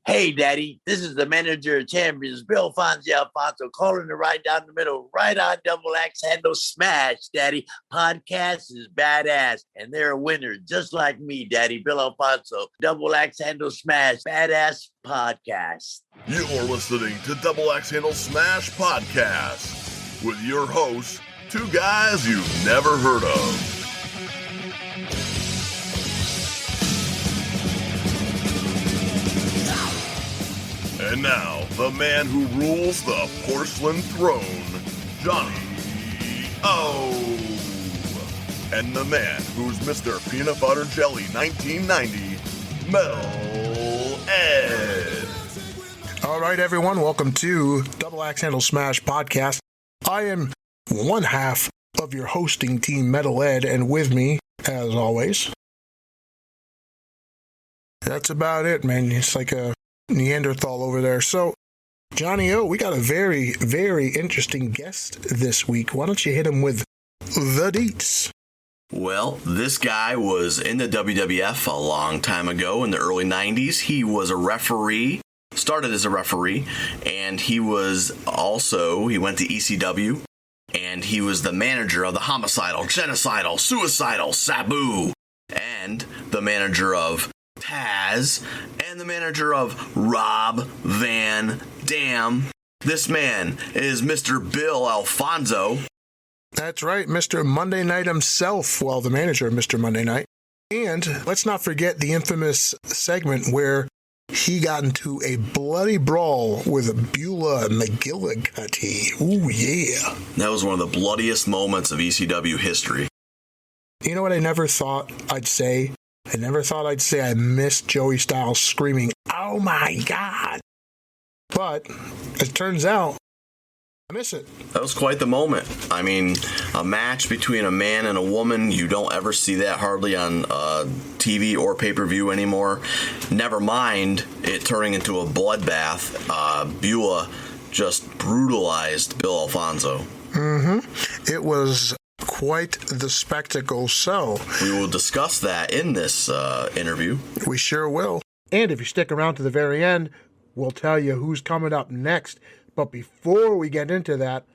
Hey, Daddy, this is the manager of champions, Bill Alfonso, calling it right down the middle, right on Double Axe Handle Smash, Daddy. Podcast is badass, and they're a winner, just like me, Daddy, Bill Alfonso. Double Axe Handle Smash, badass podcast. You're listening to Double Axe Handle Smash Podcast with your hosts, two guys you've never heard of. And now, the man who rules the porcelain throne, Johnny O. And the man who's Mr. Peanut Butter Jelly 1990, Metal Ed. All right, everyone, welcome to Double Axe Handle Smash Podcast. I am one half of your hosting team, Metal Ed, and with me, as always, that's about it, man. It's like a Neanderthal over there. So, Johnny O, we got a very, very interesting guest this week. Why don't you hit him with the deets? Well, this guy was in the WWF a long time ago in the early 90s. He was a referee, started as a referee, and he went to ECW, and he was the manager of the Homicidal, Genocidal, Suicidal, Sabu, and the manager of Taz, and the manager of Rob Van Dam. This man is Mr. Bill Alfonso. That's right, Mr. Monday Night himself, well, the manager of Mr. Monday Night. And let's not forget the infamous segment where he got into a bloody brawl with Beulah McGillicuddy. Ooh, yeah. That was one of the bloodiest moments of ECW history. You know what I never thought I'd say? I never thought I'd say I missed Joey Styles screaming, "Oh my God!" But it turns out I miss it. That was quite the moment. I mean, a match between a man and a woman, you don't ever see that hardly on TV or pay-per-view anymore. Never mind it turning into a bloodbath. Beulah just brutalized Bill Alfonso. Mm-hmm. It was quite the spectacle, so we will discuss that in this interview. We sure will. And if you stick around to the very end, we'll tell you who's coming up next. But before we get into that,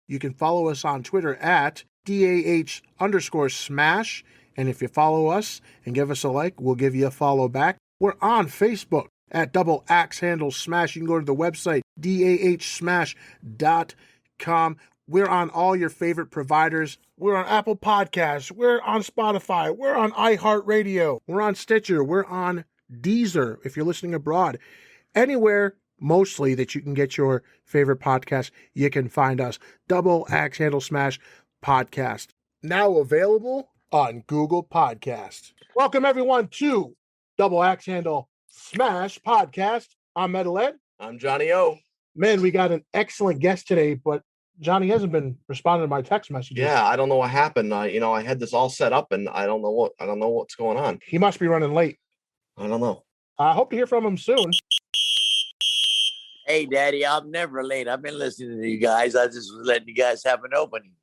you can follow us on Twitter at DAH_Smash. And if you follow us and give us a like, we'll give you a follow back. We're on Facebook at Double Axe Handle Smash. You can go to the website, DAHsmash.com. We're on all your favorite providers. We're on Apple Podcasts. We're on Spotify. We're on iHeartRadio. We're on Stitcher. We're on Deezer if you're listening abroad. Anywhere, mostly, that you can get your favorite podcast, you can find us. Double Axe Handle Smash Podcast. Now available on Google Podcasts. Welcome, everyone, to Double Axe Handle Smash Podcast. I'm Metal Ed. I'm Johnny O. Man, we got an excellent guest today, but Johnny hasn't been responding to my text messages. Yeah, I don't know what happened. I had this all set up, and I don't know what's going on. He must be running late. I don't know. I hope to hear from him soon. Hey, Daddy, I'm never late. I've been listening to you guys. I just was letting you guys have an opening.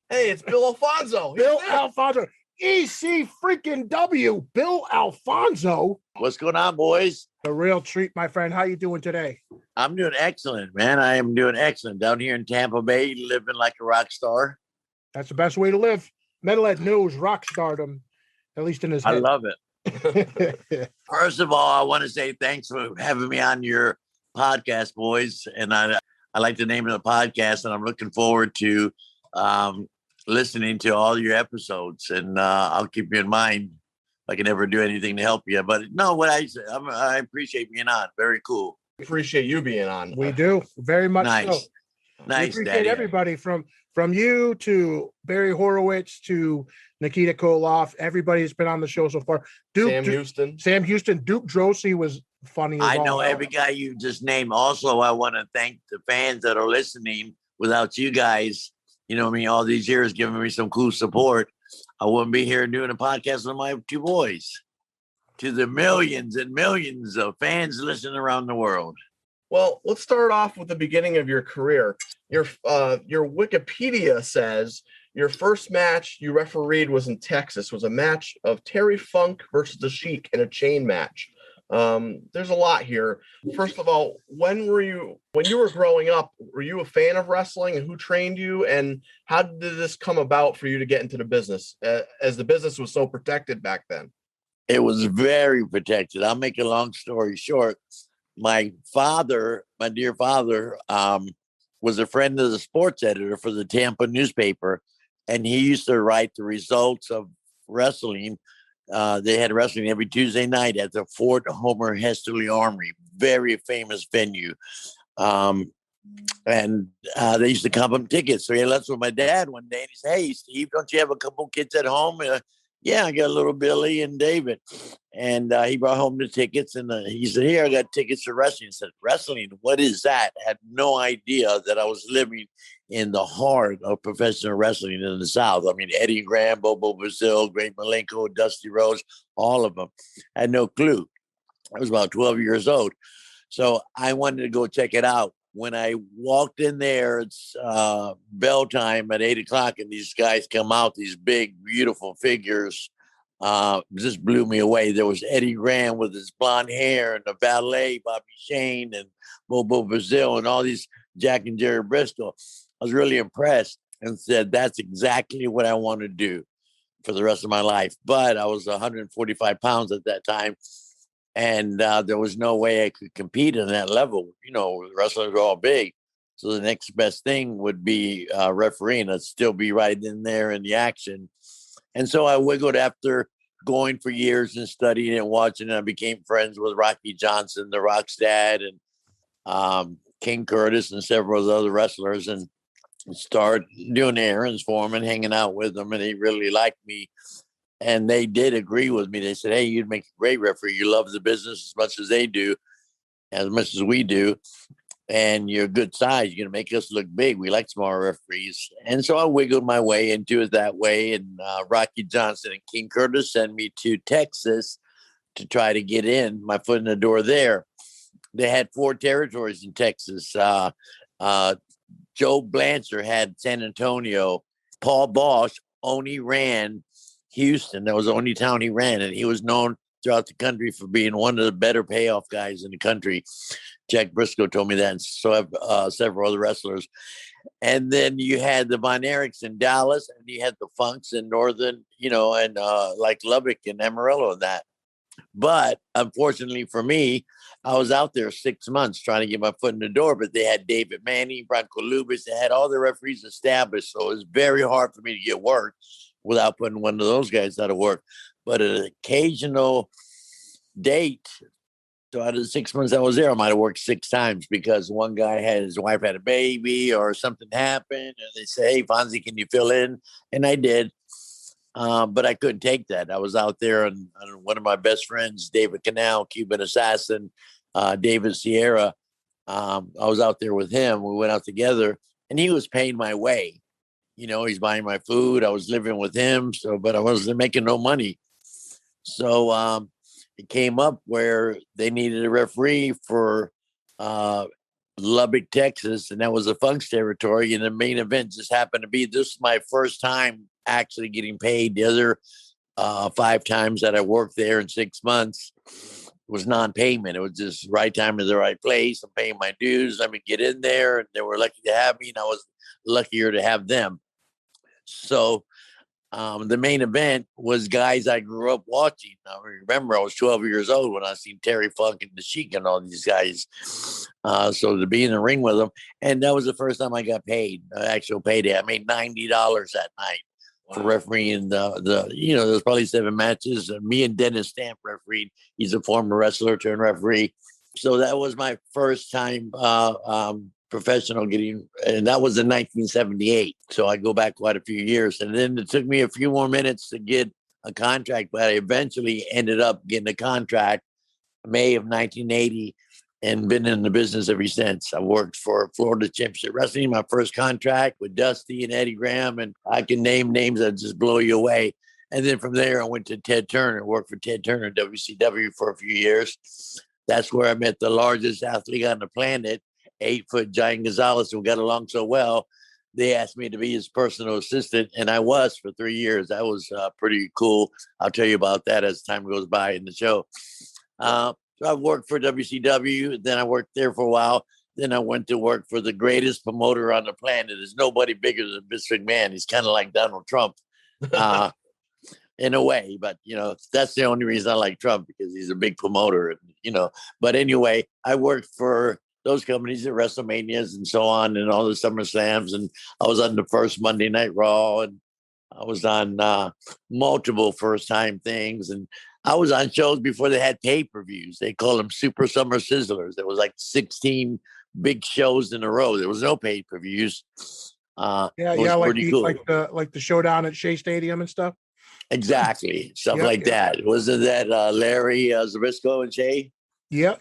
Hey, it's Bill Alfonso. Bill Alfonso. EC freaking W. Bill Alfonso. What's going on, boys? The real treat, my friend. How you doing today? I'm doing excellent, man. I am doing excellent. Down here in Tampa Bay, living like a rock star. That's the best way to live. Metal Ed knows rock stardom, at least in his head. I love it. First of all, I want to say thanks for having me on your podcast, boys. And I like the name of the podcast, and I'm looking forward to listening to all your episodes. And I'll keep you in mind if I can ever do anything to help you. But no, I appreciate being on. Very cool. Appreciate you being on. We do very much. Nice. So. Nice, we appreciate Daddy. everybody from you to Barry Horowitz to Nikita Koloff. Everybody's been on the show so far. Sam Houston, Duke Drosy was funny. I know every guy you just named. Also, I want to thank the fans that are listening. Without you guys, all these years giving me some cool support, I wouldn't be here doing a podcast with my two boys. To the millions and millions of fans listening around the world. Well, let's start off with the beginning of your career. Your Wikipedia says your first match you refereed was in Texas, was a match of Terry Funk versus The Sheik in a chain match. There's a lot here. First of all, when you were growing up, were you a fan of wrestling, and who trained you, and how did this come about for you to get into the business, as the business was so protected back then? It was very protected. I'll make a long story short. My dear father, was a friend of the sports editor for the Tampa newspaper, and he used to write the results of wrestling. They had wrestling every Tuesday night at the Fort Homer Hesterly Armory, very famous venue. And they used to comp him tickets. So he left with my dad one day, and he said, "Hey, Steve, don't you have a couple kids at home?" Yeah, I got little Billy and David. And he brought home the tickets, and he said, "Here, I got tickets for wrestling." I said, "Wrestling? What is that?" I had no idea that I was living in the heart of professional wrestling in the South. I mean, Eddie Graham, Bobo Brazil, Great Malenko, Dusty Rhodes, all of them. I had no clue. I was about 12 years old. So I wanted to go check it out. When I walked in there, it's bell time at 8 o'clock, and these guys come out, these big, beautiful figures. Just blew me away. There was Eddie Graham with his blonde hair, and the valet, Bobby Shane, and Bobo Brazil, and all these Jack and Jerry Bristol. I was really impressed and said, that's exactly what I want to do for the rest of my life. But I was 145 pounds at that time. And there was no way I could compete in that level. You know, wrestlers are all big. So the next best thing would be refereeing. I'd still be right in there in the action. And so I wiggled after going for years and studying and watching. And I became friends with Rocky Johnson, the Rock's dad, and King Curtis and several of the other wrestlers, and started doing errands for him and hanging out with them. And he really liked me. And they did agree with me. They said, "Hey, you'd make a great referee. You love the business as much as they do, as much as we do. And you're a good size. You're going to make us look big. We like smaller referees." And so I wiggled my way into it that way. And Rocky Johnson and King Curtis sent me to Texas to try to get in my foot in the door there. They had 4 territories in Texas. Joe Blanchard had San Antonio. Paul Bosch only ran Houston. That was the only town he ran, and he was known throughout the country for being one of the better payoff guys in the country. Jack Briscoe told me that, and so have several other wrestlers. And then you had the Von Erichs in Dallas, and you had the Funks in Northern, and like Lubbock and Amarillo and that. But unfortunately for me, I was out there 6 months trying to get my foot in the door, but they had David Manning, Bronco Lubis, they had all the referees established. So it was very hard for me to get work without putting one of those guys out of work. But an occasional date, so out of the 6 months I was there, I might have worked 6 times because one guy his wife had a baby or something happened. And they say, "Hey, Fonzie, can you fill in?" And I did. But I couldn't take that. I was out there, and one of my best friends, David Canal, Cuban Assassin, David Sierra, I was out there with him. We went out together, and he was paying my way. He's buying my food. I was living with him, but I wasn't making no money. So it came up where they needed a referee for Lubbock, Texas, and that was the Funk's territory. And the main event just happened to be, this was my first time actually getting paid. The other 5 times that I worked there in 6 months was non-payment. It was just right time to the right place. I'm paying my dues. Let me get in there. And they were lucky to have me, and I was luckier to have them. So the main event was guys I grew up watching. I remember I was 12 years old when I seen Terry Funk and the Sheik and all these guys. So to be in the ring with them, and that was the first time I got paid, actual payday. I made $90 that night. Wow. For refereeing there's probably 7 matches. Me and Dennis Stamp refereed. He's a former wrestler turned referee. So that was my first time professional getting, and that was in 1978. So I go back quite a few years, and then it took me a few more minutes to get a contract, but I eventually ended up getting a contract May of 1980 and been in the business ever since. I worked for Florida Championship Wrestling, my first contract with Dusty and Eddie Graham, and I can name names that just blow you away. And then from there, I went to Ted Turner, worked for Ted Turner, WCW, for a few years. That's where I met the largest athlete on the planet, 8-foot Giant Gonzales, who got along so well. They asked me to be his personal assistant, and I was for 3 years. That was pretty cool. I'll tell you about that as time goes by in the show. So I worked for WCW. Then I worked there for a while. Then I went to work for the greatest promoter on the planet. There's nobody bigger than Vince McMahon. He's kind of like Donald Trump in a way. But, that's the only reason I like Trump, because he's a big promoter, But anyway, I worked for those companies at WrestleManias and so on, and all the SummerSlams. And I was on the first Monday Night Raw, and I was on multiple first-time things. And I was on shows before they had pay-per-views. They call them Super Summer Sizzlers. There was like 16 big shows in a row. There was no pay-per-views. Like the showdown at Shea Stadium and stuff. Exactly, stuff like that. Wasn't that Larry Zbyszko and Shea? Yeah.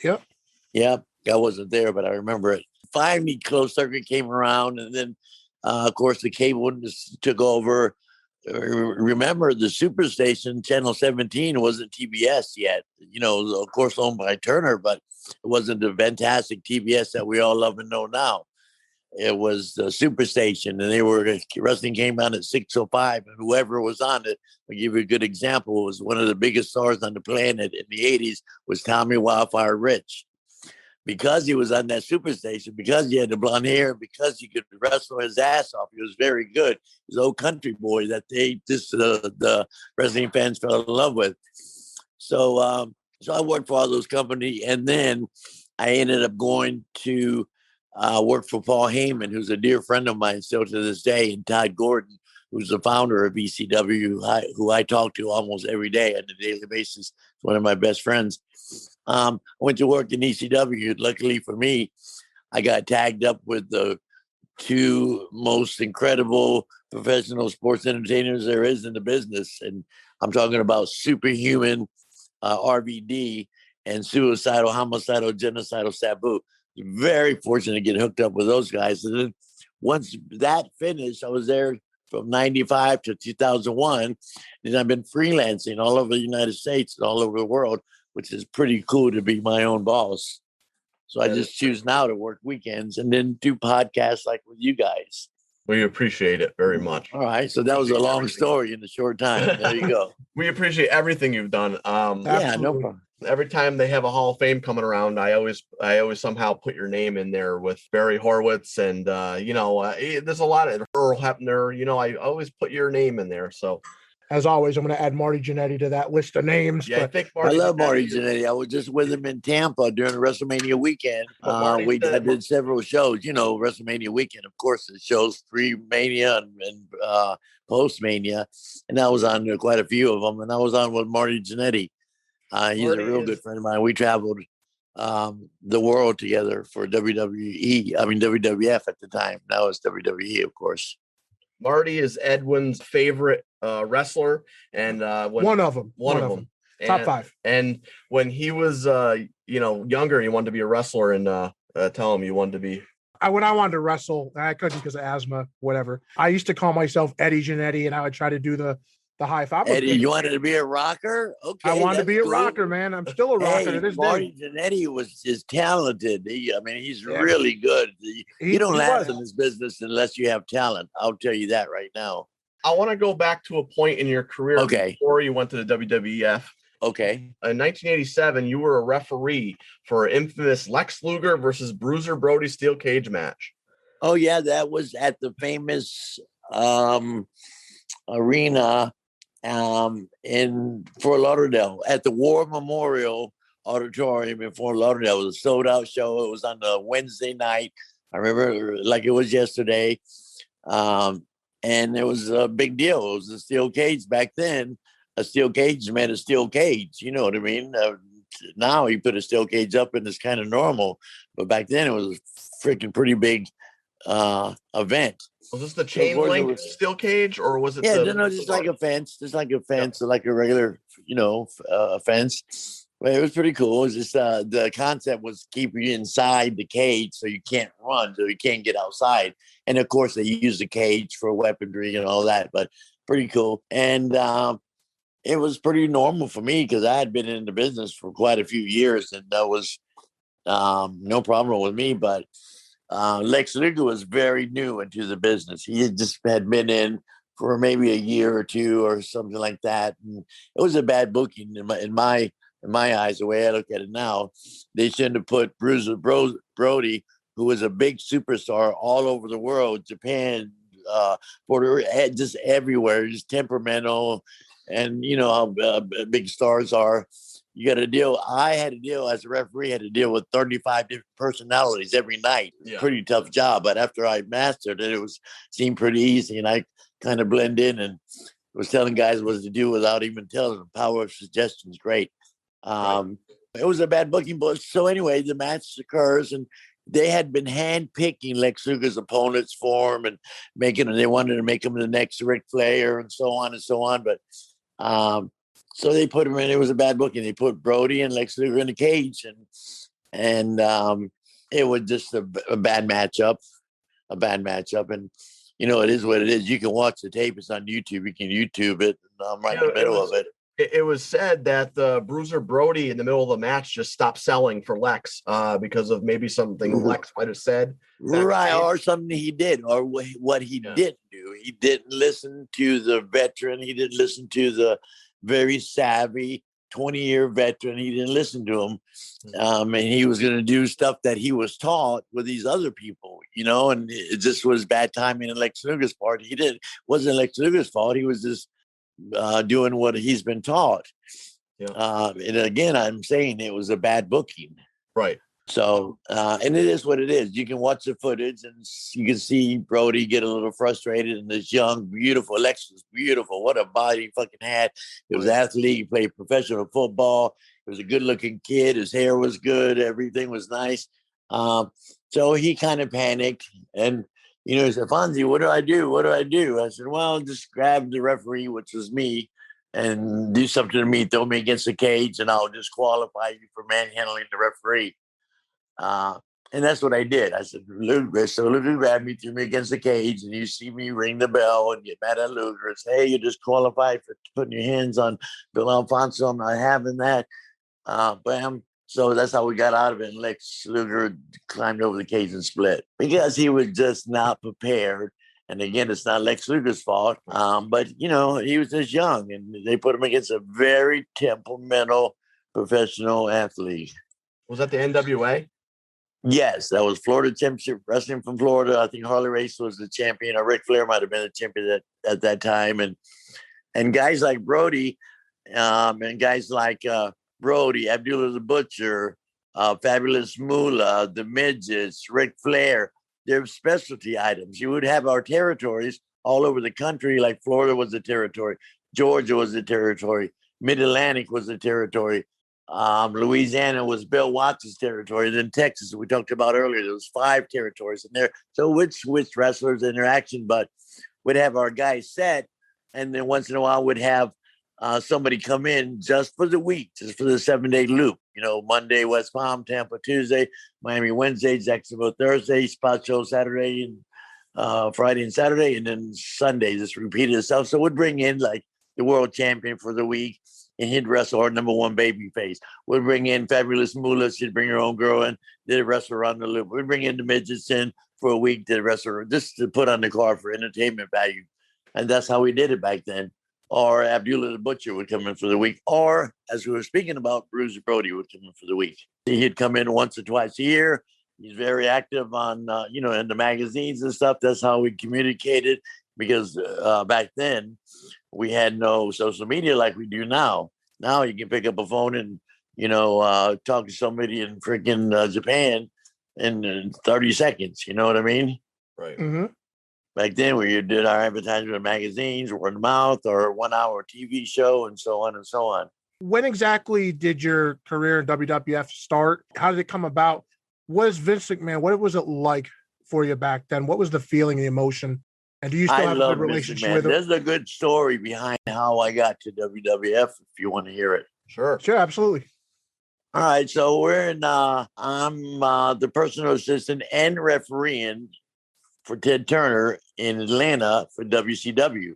I wasn't there, but I remember it. Finally, Closed Circuit came around, and then, of course, the cable took over. Remember, the Superstation, Channel 17, wasn't TBS yet. Of course, owned by Turner, but it wasn't the fantastic TBS that we all love and know now. It was the Superstation, and wrestling came on at 6:05, and whoever was on it, I'll give you a good example, was one of the biggest stars on the planet in the 80s was Tommy Wildfire Rich. Because he was on that Superstation, because he had the blonde hair, because he could wrestle his ass off, he was very good. He's an old country boy that the wrestling fans fell in love with. So I worked for all those companies, and then I ended up going to work for Paul Heyman, who's a dear friend of mine still to this day, and Todd Gordon, who's the founder of ECW, who I talk to almost every day on a daily basis. He's one of my best friends. I went to work in ECW. Luckily for me, I got tagged up with the two most incredible professional sports entertainers there is in the business. And I'm talking about Superhuman RVD and Suicidal, Homicidal, Genocidal Sabu. Very fortunate to get hooked up with those guys. And then once that finished, I was there from 95 to 2001. And I've been freelancing all over the United States and all over the world, which is pretty cool to be my own boss. So I just choose now to work weekends and then do podcasts like with you guys. We appreciate it very much. All right. So that was a long story in a short time. There you go. We appreciate everything you've done. Yeah, no problem. Every time they have a Hall of Fame coming around, I always somehow put your name in there with Barry Horowitz, and there's a lot of Earl Hebner. I always put your name in there. So, as always, I'm going to add Marty Jannetty to that list of names. Yeah, I love Marty Jannetty. I was just with him in Tampa during WrestleMania weekend. I did several shows. WrestleMania weekend, of course, it shows pre-Mania and post-Mania, and I was on quite a few of them. And I was on with Marty Jannetty. He's a real good friend of mine. We traveled the world together for WWF at the time. Now it's WWE, of course. Marty is Edwin's favorite wrestler, and one of them. Top five. And when he was younger, he wanted to be a wrestler, and tell him you wanted to be. When I wanted to wrestle, I couldn't because of asthma, whatever. I used to call myself Eddie Jannetty, and I would try to do the high five. Eddie, you wanted to be a rocker? Okay. I wanted to be a rocker, man. I'm still a rocker to this Marty day. Jannetty is talented. He's really good. You don't last in this business unless you have talent. I'll tell you that right now. I want to go back to a point in your career before you went to the WWF. Okay. In 1987, you were a referee for infamous Lex Luger versus Bruiser Brody steel cage match. Oh, yeah. That was at the famous arena in Fort Lauderdale at the War Memorial Auditorium in Fort Lauderdale. It was a sold-out show. It was on a Wednesday night. I remember like it was yesterday. And it was a big deal. It was a steel cage back then. A steel cage meant a steel cage. You know what I mean? Now you put a steel cage up and it's kind of normal. But back then it was a freaking pretty big event. Was this the chain link steel cage, or was it? Yeah, just like a fence, so like a regular, fence. But it was pretty cool. It was just the concept was keep you inside the cage so you can't run, so you can't get outside. And of course, they use the cage for weaponry and all that. But pretty cool, and it was pretty normal for me because I had been in the business for quite a few years, and that was no problem with me. But Lex Luger was very new into the business. He had been in for maybe a year or two or something like that. And it was a bad booking in my in my eyes, the way I look at it now, they shouldn't have put Bruiser Brody, who was a big superstar all over the world, Japan, Puerto Rico, just everywhere, just temperamental. And you know how big stars are. You got to deal. I had to deal as a referee, had to deal with 35 different personalities every night. Yeah. Pretty tough job. But after I mastered it, seemed pretty easy. And I kind of blend in and was telling guys what to do without even telling them. Power of suggestion is great. It was a bad booking. But so anyway, the match occurs and they had been handpicking Lex Luger's opponents for him and they wanted to make him the next Ric Flair and so on and so on. But, so they put him in. It was a bad booking. They put Brody and Lex Luger in the cage, and it was just a bad matchup, And you know, it is what it is. You can watch the tape. It's on YouTube. You can YouTube it. I'm right in the middle of it. It was said that Bruiser Brody in the middle of the match just stopped selling for Lex because of maybe something Lex might have said. Right, or something he did, or what he didn't do. He didn't listen to the veteran. He didn't listen to the very savvy 20-year veteran. He didn't listen to him. And he was going to do stuff that he was taught with these other people, you know, and it just was bad timing on Lex Luger's part. Wasn't Lex Luger's fault. He was just doing what he's been taught. And again, I'm saying it was a bad booking. Right. So, and it is what it is. You can watch the footage and you can see Brody get a little frustrated, and this young, beautiful, Lex was beautiful. What a body he fucking had. He was an athlete. He played professional football. He was a good looking kid. His hair was good. Everything was nice. So he kind of panicked and, you know, he said, Fonzie, what do I do? What do I do? I said, well, just grab the referee, which was me, and do something to me. Throw me against the cage and I'll disqualify you for manhandling the referee. And that's what I did. I said, Luger, so Luger grabbed me, threw me against the cage, and you see me ring the bell and get mad at Luger and say, hey, you're disqualified for putting your hands on Bill Alfonso. I'm not having that. Bam. So that's how we got out of it. And Lex Luger climbed over the cage and split because he was just not prepared. And again, it's not Lex Luger's fault. But, you know, he was just young, and they put him against a very temperamental professional athlete. Was that the NWA? Yes, that was Florida Championship Wrestling from Florida. I think Harley Race was the champion, or Ric Flair might have been the champion at that time. And guys like Brody, and guys like Brody, Abdullah the Butcher, Fabulous Moolah, the Midgets, Ric Flair, they're specialty items. You would have our territories all over the country, like Florida was the territory, Georgia was the territory, Mid-Atlantic was the territory. Louisiana was Bill Watts' territory. Then Texas, we talked about earlier, there was 5 territories in there. So which wrestlers interaction, but we'd have our guys set, and then once in a while we'd have somebody come in just for the week, just for the 7-day loop. You know, Monday, West Palm, Tampa Tuesday, Miami Wednesday, Jacksonville Thursday, Spot Show Saturday, and Friday and Saturday, and then Sunday just repeated itself. So we'd bring in like the world champion for the week, and he'd wrestle our number one baby face. We'd bring in Fabulous Moolah. She'd bring her own girl in, did wrestle around the loop. We'd bring in the Midgets in for a week, did wrestle just to put on the card for entertainment value. And that's how we did it back then. Or Abdullah the Butcher would come in for the week. Or, as we were speaking about, Bruiser Brody would come in for the week. He'd come in once or twice a year. He's very active on, in the magazines and stuff. That's how we communicated, because back then we had no social media like we do now. Now you can pick up a phone and, talk to somebody in freaking Japan in 30 seconds. You know what I mean? Right. Mm-hmm. Back then we did our advertisement in magazines, word of mouth, or 1 hour TV show, and so on and so on. When exactly did your career in WWF start? How did it come about? What is Vince McMahon? What was it like for you back then? What was the feeling, the emotion? And do you still have a good relationship with him? There's a good story behind how I got to WWF, if you want to hear it. Sure, absolutely. All right, so we're in. I'm the personal assistant and refereeing for Ted Turner in Atlanta for WCW,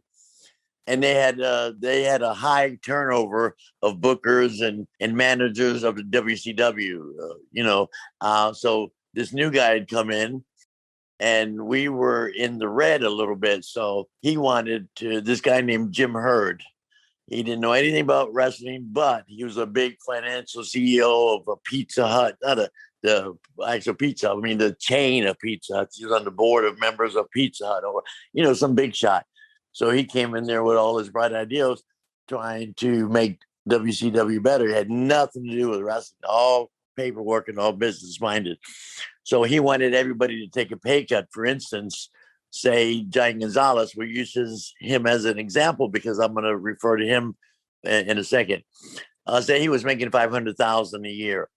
and they had a high turnover of bookers and managers of the WCW. So this new guy had come in, and we were in the red a little bit. So he wanted to, this guy named Jim Hurd. He didn't know anything about wrestling, but he was a big financial CEO of a Pizza Hut, not the actual pizza. I mean, the chain of Pizza Huts. He was on the board of members of Pizza Hut, or some big shot. So he came in there with all his bright ideas, trying to make WCW better. It had nothing to do with wrestling, all paperwork and all business minded. So he wanted everybody to take a pay cut. For instance, say Giant Gonzales, we use him as an example because I'm going to refer to him in a second. Say he was making $500,000 a year.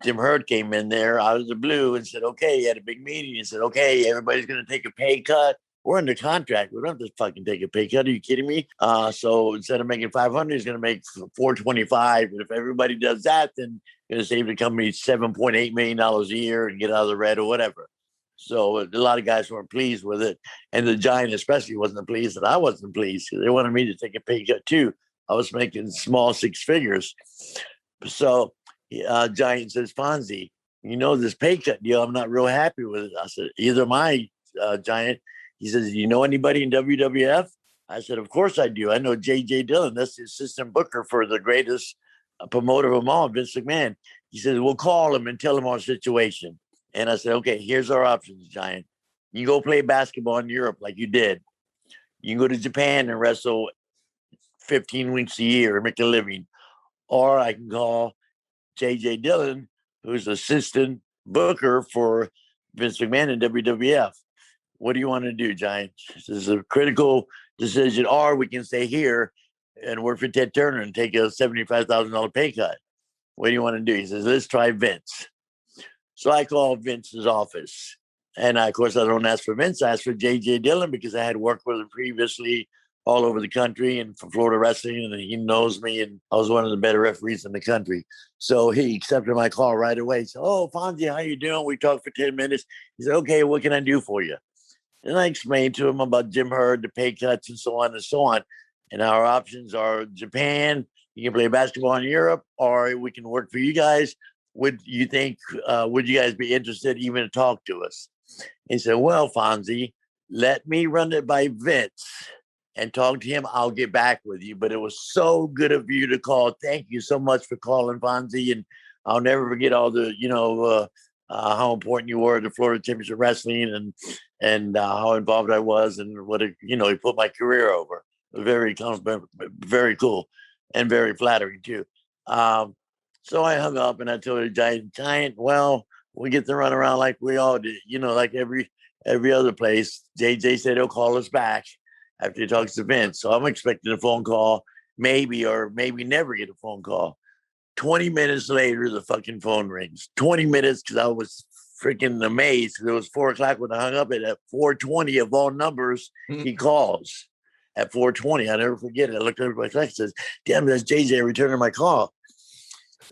Jim Herd came in there out of the blue and said, okay, he had a big meeting and said, okay, everybody's going to take a pay cut. We're under contract. We don't have to fucking take a pay cut. Are you kidding me? So instead of making 500, he's going to make 425. And if everybody does that, then going to save the company $7.8 million a year and get out of the red or whatever. So a lot of guys weren't pleased with it. And the Giant especially wasn't pleased, and I wasn't pleased. They wanted me to take a pay cut too. I was making small six figures. So Giant says, Fonzie, this pay cut deal, I'm not real happy with it. I said, either am I, Giant. He says, you know anybody in WWF? I said, of course I do. I know J.J. Dillon. That's the assistant booker for the greatest promoter of them all, Vince McMahon. He says, we'll call him and tell him our situation. And I said, okay, here's our options, Giant. You can go play basketball in Europe like you did. You can go to Japan and wrestle 15 weeks a year and make a living. Or I can call J.J. Dillon, who's assistant booker for Vince McMahon in WWF. What do you want to do, Giant? This is a critical decision. Or we can stay here and work for Ted Turner and take a $75,000 pay cut. What do you want to do? He says, let's try Vince. So I called Vince's office. And of course, I don't ask for Vince. I asked for J.J. Dillon because I had worked with him previously all over the country and for Florida Wrestling. And he knows me. And I was one of the better referees in the country. So he accepted my call right away. He said, oh, Fonzie, how you doing? We talked for 10 minutes. He said, okay, what can I do for you? And I explained to him about Jim Herd, the pay cuts, and so on and so on. And our options are Japan. You can play basketball in Europe, or we can work for you guys. Would you guys be interested even to talk to us? He said, well, Fonzie, let me run it by Vince and talk to him. I'll get back with you. But it was so good of you to call. Thank you so much for calling, Fonzie. And I'll never forget all the, how important you were to Florida Championship Wrestling and how involved I was and he put my career over. Very cool and very flattering too. So I hung up and I told her, Giant, well, we get to run around like we all did, like every other place. JJ said he'll call us back after he talks to Vince. So I'm expecting a phone call, maybe or maybe never get a phone call. 20 minutes later, the fucking phone rings. 20 minutes because I was freaking amazed. It was 4 o'clock when I hung up. And at 4:20 of all numbers, he calls. At 4:20, I never forget it. I looked over my clock and says, damn, that's JJ returning my call.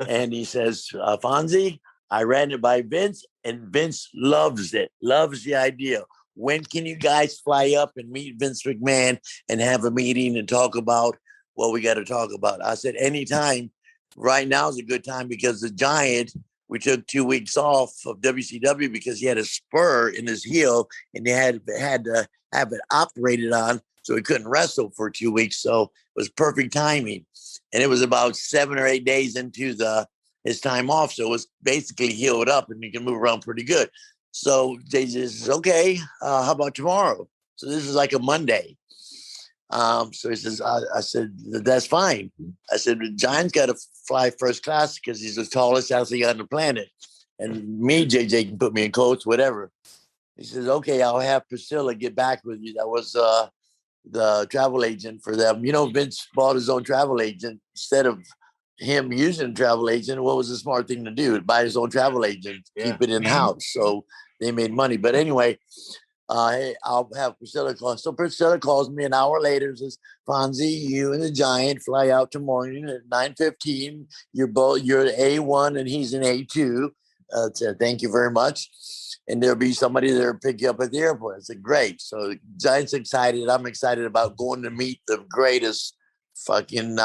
And he says, Fonzie, I ran it by Vince, and Vince loves it, loves the idea. When can you guys fly up and meet Vince McMahon and have a meeting and talk about what we got to talk about? I said, anytime. Right now is a good time because the Giant, we took 2 weeks off of WCW because he had a spur in his heel and they had to have it operated on, so he couldn't wrestle for 2 weeks. So it was perfect timing. And it was about 7 or 8 days into his time off. So it was basically healed up and he can move around pretty good. So they just says, okay, how about tomorrow? So this is like a Monday. So he says, I said, that's fine. I said, the Giant's got to fly first class because he's the tallest athlete on the planet. And me, JJ, can put me in coach, whatever. He says, okay, I'll have Priscilla get back with you. That was the travel agent for them. Vince bought his own travel agent. Instead of him using a travel agent, what was the smart thing to do? Buy his own travel agent, keep it in-house. So they made money. But anyway, hey, I'll have Priscilla call. So Priscilla calls me an hour later and says, Fonzie, you and the Giant fly out tomorrow at 9:15. You're A1 and he's an A2. So thank you very much. And there'll be somebody there to pick you up at the airport. I said, great. So Giant's excited. I'm excited about going to meet the greatest fucking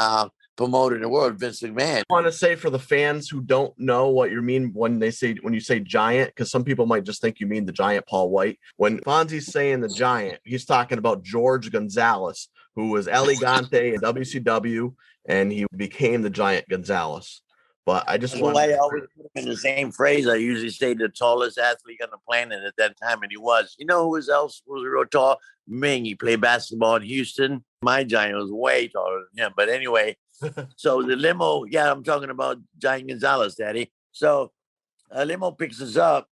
promoter in the world, Vince McMahon. I want to say for the fans who don't know what you mean when you say Giant, because some people might just think you mean the Giant Paul White. When Fonzie's saying the Giant, he's talking about George Gonzales, who was Elegante in WCW, and he became the Giant Gonzales. But I just want I always put him in the same phrase. I usually say the tallest athlete on the planet at that time, and he was. You know who else was real tall? Ming. He played basketball in Houston. My Giant was way taller than him. But anyway, so the limo, yeah, I'm talking about Giant Gonzales, Daddy. So a limo picks us up,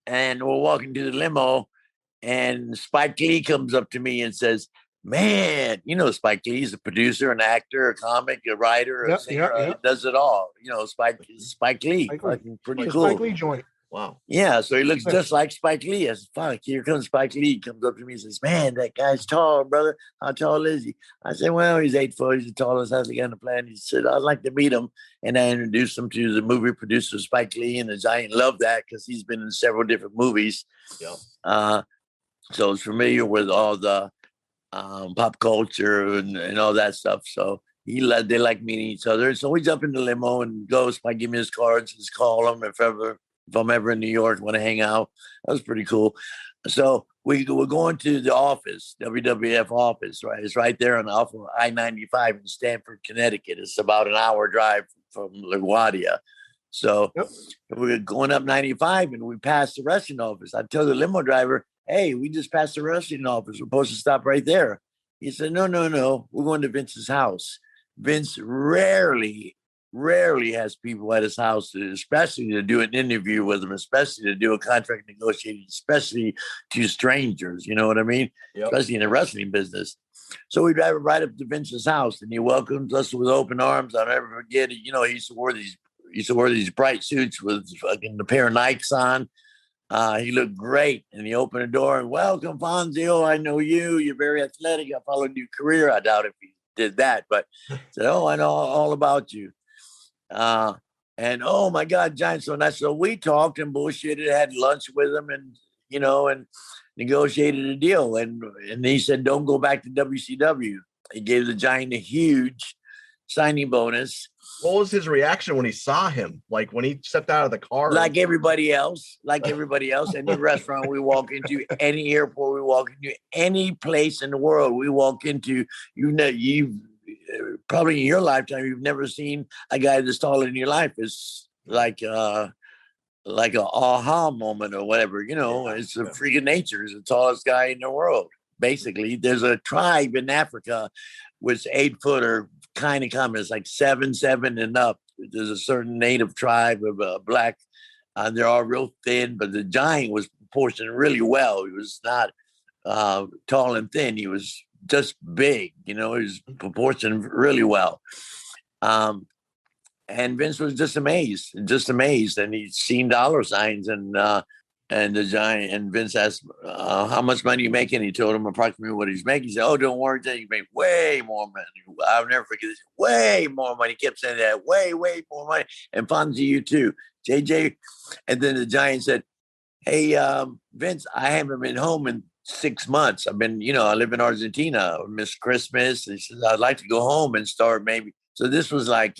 and we're walking to the limo, and Spike Lee comes up to me and says, man, you know, Spike Lee's a producer, an actor, a comic, a writer, a singer, does it all. You know, Spike Lee. Fucking pretty cool. Spike Lee joint. Wow. Yeah, so he looks just like Spike Lee. I said, fuck, here comes Spike Lee. He comes up to me and says, man, that guy's tall, brother. How tall is he? I said, well, he's 8 foot. He's the tallest athlete on the planet. He said, I'd like to meet him. And I introduced him to the movie producer, Spike Lee, and the Giant loved that because he's been in several different movies. Yeah. So he's familiar with all the pop culture and all that stuff. So they like meeting each other. So we jump in the limo and go. Spike give me his cards, just call him if I'm ever in New York, want to hang out. That was pretty cool. So we're going to the office, WWF office, right? It's right there on off of I-95 in Stamford, Connecticut. It's about an hour drive from LaGuardia. So we're going up 95 and we passed the wrestling office. I tell the limo driver, hey, we just passed the wrestling office. We're supposed to stop right there. He said, no. We're going to Vince's house. Vince rarely has people at his house, especially to do an interview with him, especially to do a contract negotiation, especially to strangers. You know what I mean? Yep. Especially in the wrestling business. So we drive right up to Vince's house, and he welcomes us with open arms. I'll never forget it. You know, he used to wear these bright suits with fucking a pair of Nikes on. He looked great, and he opened the door and welcome, Fonzio. I know you. You're very athletic. I followed your career. I doubt if he did that, but said, oh, I know all about you. And oh my God, Giant. So we talked and bullshitted, had lunch with him, and and negotiated a deal. And he said, don't go back to WCW. He gave the Giant a huge signing bonus. What was his reaction when he saw him? Like when he stepped out of the car? Like everybody else, any restaurant we walk into, any airport we walk into, any place in the world we walk into, you've probably in your lifetime, you've never seen a guy that's taller in your life. It's like a aha moment or whatever, it's a freak of nature. He's the tallest guy in the world. Basically, there's a tribe in Africa which 8 foot are kind of common. It's like 7 and up. There's a certain native tribe of black. They're all real thin, but the Giant was proportioned really well. He was not tall and thin. He was just big, he was proportioned really well. And Vince was just amazed. And he'd seen dollar signs and the Giant, and Vince asked, how much money you making? He told him approximately what he's making. He said, oh, don't worry, you make way more money. I'll never forget this. Way more money. He kept saying that, way more money. And Fonzie, you too. JJ. And then the Giant said, hey, Vince, I haven't been home in 6 months. I've been, I live in Argentina. I miss Christmas. He says, I'd like to go home and start maybe. So this was like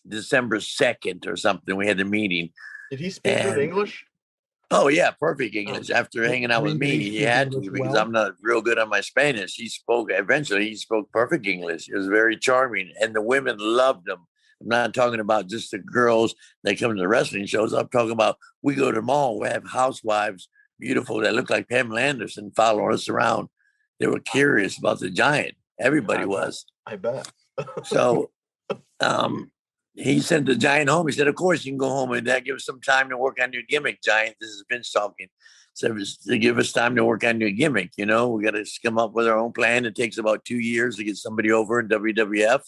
December 2nd or something. We had the meeting. Did he speak good English? Oh, yeah, perfect English. After hanging out with me, he had to, because I'm not real good on my Spanish. He spoke perfect English. He was very charming, and the women loved him. I'm not talking about just the girls that come to the wrestling shows. I'm talking about, we go to the mall, we have housewives, beautiful, that look like Pamela Anderson, following us around. They were curious about the Giant. Everybody was. I bet. So he sent the Giant home. He said, of course, you can go home, and that give us some time to work on your gimmick, Giant. This is Vince talking. So to give us time to work on your gimmick, we got to come up with our own plan. It takes about 2 years to get somebody over in WWF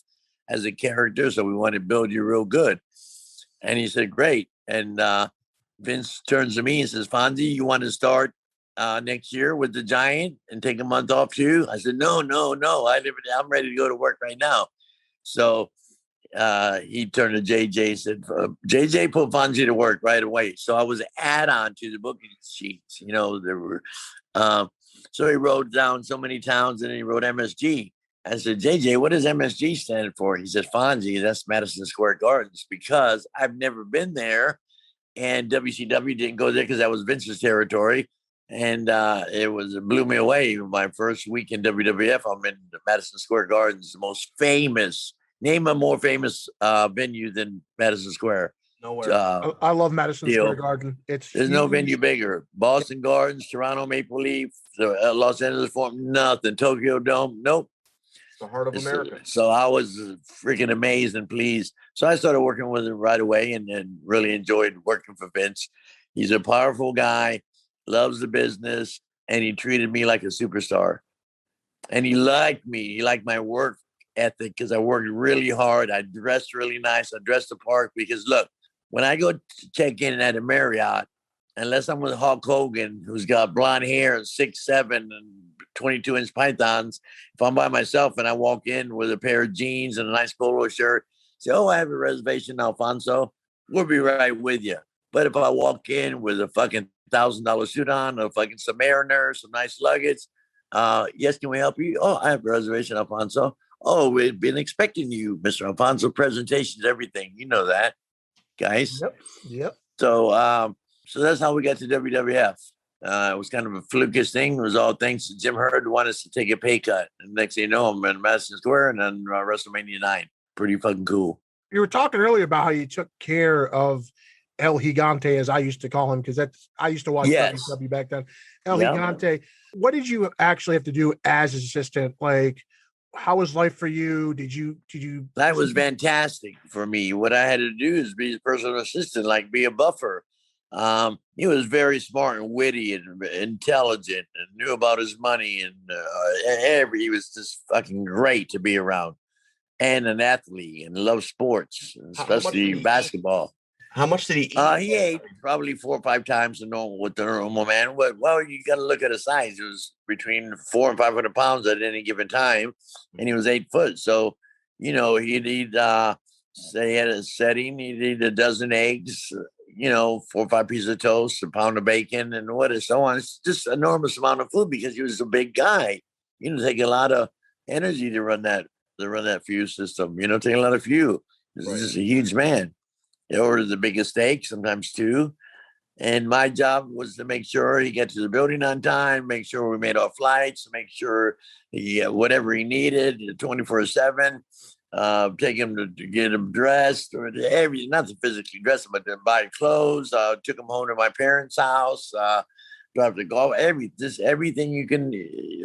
as a character, so we want to build you real good. And he said, great. And Vince turns to me and says, Fonzie, you want to start next year with the Giant and take a month off too? I said, no. I'm ready to go to work right now. So he turned to JJ and said, JJ put Fonzie to work right away. So I was an add-on to the booking sheets. There were, so he wrote down so many towns, and then he wrote MSG. I said, JJ, what does MSG stand for? He said, Fonzie, that's Madison Square Gardens, because I've never been there. And WCW didn't go there because that was Vince's territory. And it blew me away. My first week in WWF, I'm in Madison Square Gardens, the most famous, name a more famous venue than Madison Square. Nowhere. I love Madison Square Garden. There's no venue bigger. Boston Gardens, Toronto Maple Leaf, Los Angeles Forum, nothing. Tokyo Dome, nope. The heart of America. So I was freaking amazed and pleased. So I started working with him right away and really enjoyed working for Vince. He's a powerful guy, loves the business, and he treated me like a superstar. And he liked me. He liked my work ethic because I worked really hard. I dressed really nice. I dressed the part because, look, when I go to check in at a Marriott, unless I'm with Hulk Hogan, who's got blonde hair and 6'7" and 22-inch pythons, if I'm by myself and I walk in with a pair of jeans and a nice polo shirt, say, oh, I have a reservation, Alfonso, we'll be right with you. But if I walk in with a fucking $1,000 suit on, a fucking Submariner, some nice luggage, yes, can we help you? Oh, I have a reservation, Alfonso. Oh, we've been expecting you, Mr. Alfonso. Presentations, everything. You know that, guys. Yep. So that's how we got to WWF. It was kind of a flukish thing. It was all thanks to Jim Herd who wanted us to take a pay cut. And next thing you know, I'm in Madison Square and then WrestleMania 9. Pretty fucking cool. You were talking earlier about how you took care of El Gigante, as I used to call him, because I used to watch WCW back then. El Gigante. What did you actually have to do as an assistant? Like, how was life for you? Did you? That was fantastic for me. What I had to do is be his personal assistant, like be a buffer. He was very smart and witty and intelligent and knew about his money and he was just fucking great to be around, and an athlete and loved sports, especially basketball. How much did he eat? He ate probably 4 or 5 times the normal man. Well, you got to look at his size. It was between 400 and 500 pounds at any given time, and he was 8 foot. So, he'd eat. Say he had a setting, he'd eat a dozen eggs, 4 or 5 pieces of toast, a pound of bacon, and so on. It's just an enormous amount of food because he was a big guy. Take a lot of energy to run that fuel system. Take a lot of fuel. He's just a huge man. He ordered the biggest steak, sometimes 2. And my job was to make sure he got to the building on time, make sure we made our flights, make sure he whatever he needed 24/7. Take him to get him dressed, or not to physically dress him, but to buy clothes. Took him home to my parents' house. Drive to golf. Everything you can,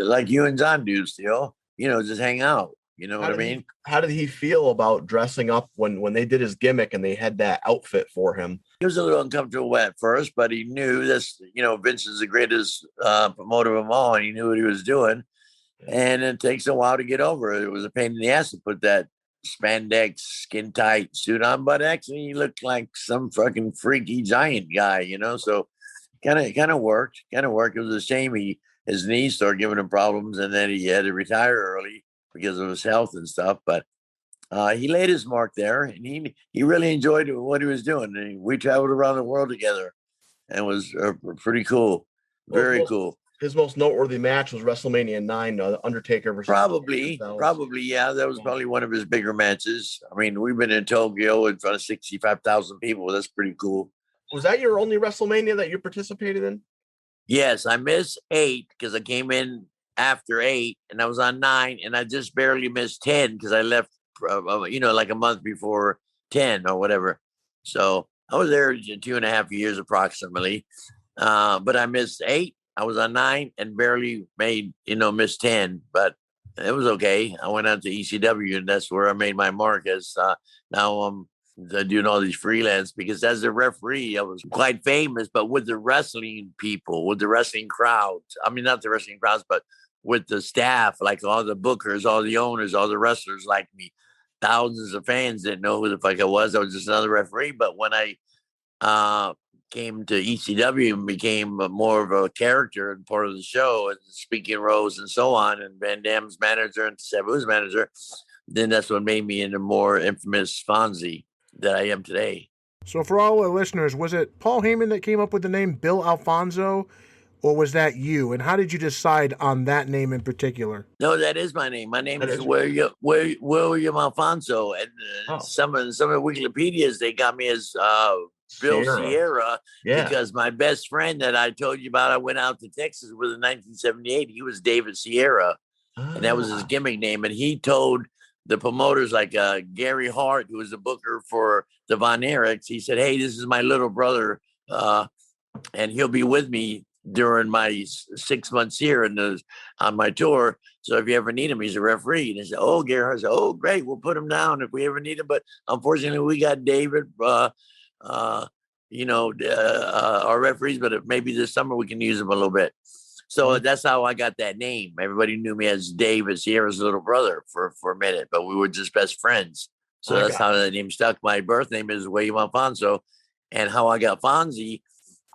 like you and John do still. Just hang out. You know what I mean? How did he feel about dressing up when they did his gimmick and they had that outfit for him? He was a little uncomfortable at first, but he knew this. Vince is the greatest promoter of them all, and he knew what he was doing. And it takes a while to get over it. It was a pain in the ass to put that spandex skin tight suit on, but actually he looked like some fucking freaky giant guy, so kind of worked. It was a shame his knees started giving him problems, and then he had to retire early because of his health and stuff. But he laid his mark there, and he really enjoyed what he was doing. And we traveled around the world together, and it was pretty cool. Very cool. His most noteworthy match was WrestleMania 9, Undertaker versus probably, yeah. That was probably one of his bigger matches. I mean, we've been in Tokyo in front of 65,000 people. That's pretty cool. Was that your only WrestleMania that you participated in? Yes, I missed 8 because I came in after 8, and I was on 9, and I just barely missed 10 because I left, like a month before 10 or whatever. So I was there 2.5 years approximately, but I missed 8. I was on 9 and barely missed 10, but it was okay. I went out to ECW, and that's where I made my mark as now I'm doing all these freelance, because as a referee, I was quite famous, but with the wrestling people, with the wrestling crowds. I mean, not the wrestling crowds, but with the staff, like all the bookers, all the owners, all the wrestlers like me. Thousands of fans didn't know who the fuck I was. I was just another referee. But when I came to ECW and became more of a character and part of the show and speaking roles and so on, and Van Damme's manager and Sabu's manager, then that's what made me into more infamous Fonzie that I am today. So for all the listeners, was it Paul Heyman that came up with the name Bill Alfonso, or was that you? And how did you decide on that name in particular? No, that is my name. My name That is is- William Alfonso, and Oh. some of the Wikipedias they got me as Bill Sierra Yeah. because my best friend that I told you about, I went out to Texas with in 1978. He was David Sierra, and that was his gimmick name. And he told the promoters like Gary Hart, who was the booker for the Von Erichs, he said, "Hey, this is my little brother, and he'll be with me during my 6 months here on my tour. So if you ever need him, he's a referee." And I said, "Oh, Gary Hart," I said, "Oh, great, we'll put him down if we ever need him." But unfortunately, we got David, our referees. But maybe this summer we can use him a little bit. So that's how I got that name. Everybody knew me as David Sierra's little brother for a minute, but we were just best friends. So that's how the name stuck. My birth name is William Alfonso, and how I got Fonzie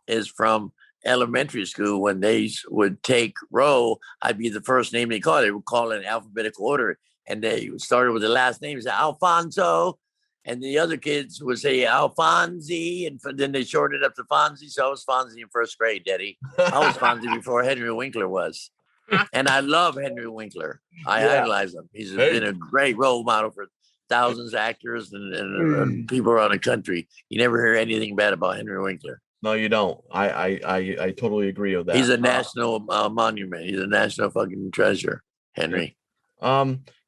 is from elementary school. When they would take roll, I'd be the first name they called. They would call it in alphabetical order, and they started with the last name, say Alfonso, and the other kids would say Alfonzie, and then they shortened it up to Fonzie. So I was Fonzie in first grade, Daddy. I was Fonzie before Henry Winkler was, and I love Henry Winkler. I idolize him. He's been a great role model for thousands of actors and people around the country. You never hear anything bad about Henry Winkler. No, you don't. I totally agree with that. He's a national monument. He's a national fucking treasure, Henry.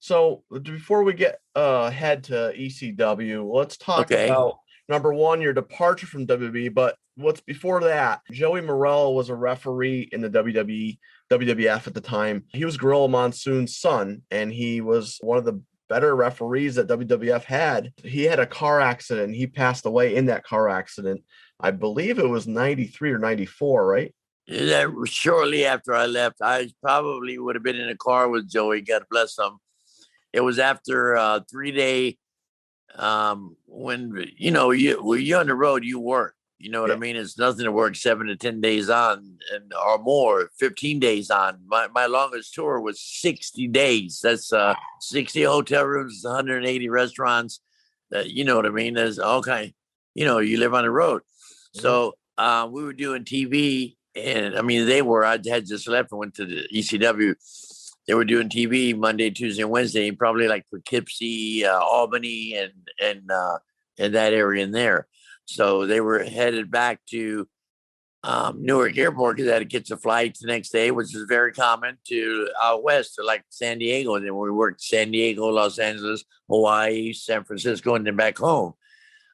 So before we get head to ECW, let's talk about number one, your departure from WWE. But what's before that? Joey Morello was a referee in the WWF at the time. He was Gorilla Monsoon's son, and he was one of the better referees that WWF had. He had a car accident. He passed away in that car accident. I believe it was 93 or 94, right? Yeah, shortly after I left, I probably would have been in a car with Joey. God bless him. It was after a 3-day, when you're on the road, you work. You know what I mean? It's nothing to work 7 to 10 days on or more, 15 days on. My longest tour was 60 days. That's 60 hotel rooms, 180 restaurants. You know what I mean? There's all kind. You live on the road. So we were doing TV, and I mean, I had just left and went to the ECW. They were doing TV Monday, Tuesday, and Wednesday, probably like Poughkeepsie, Albany, and that area in there. So they were headed back to Newark Airport because they had to catch a flight the next day, which is very common to out west, to like San Diego. And then we worked San Diego, Los Angeles, Hawaii, San Francisco, and then back home.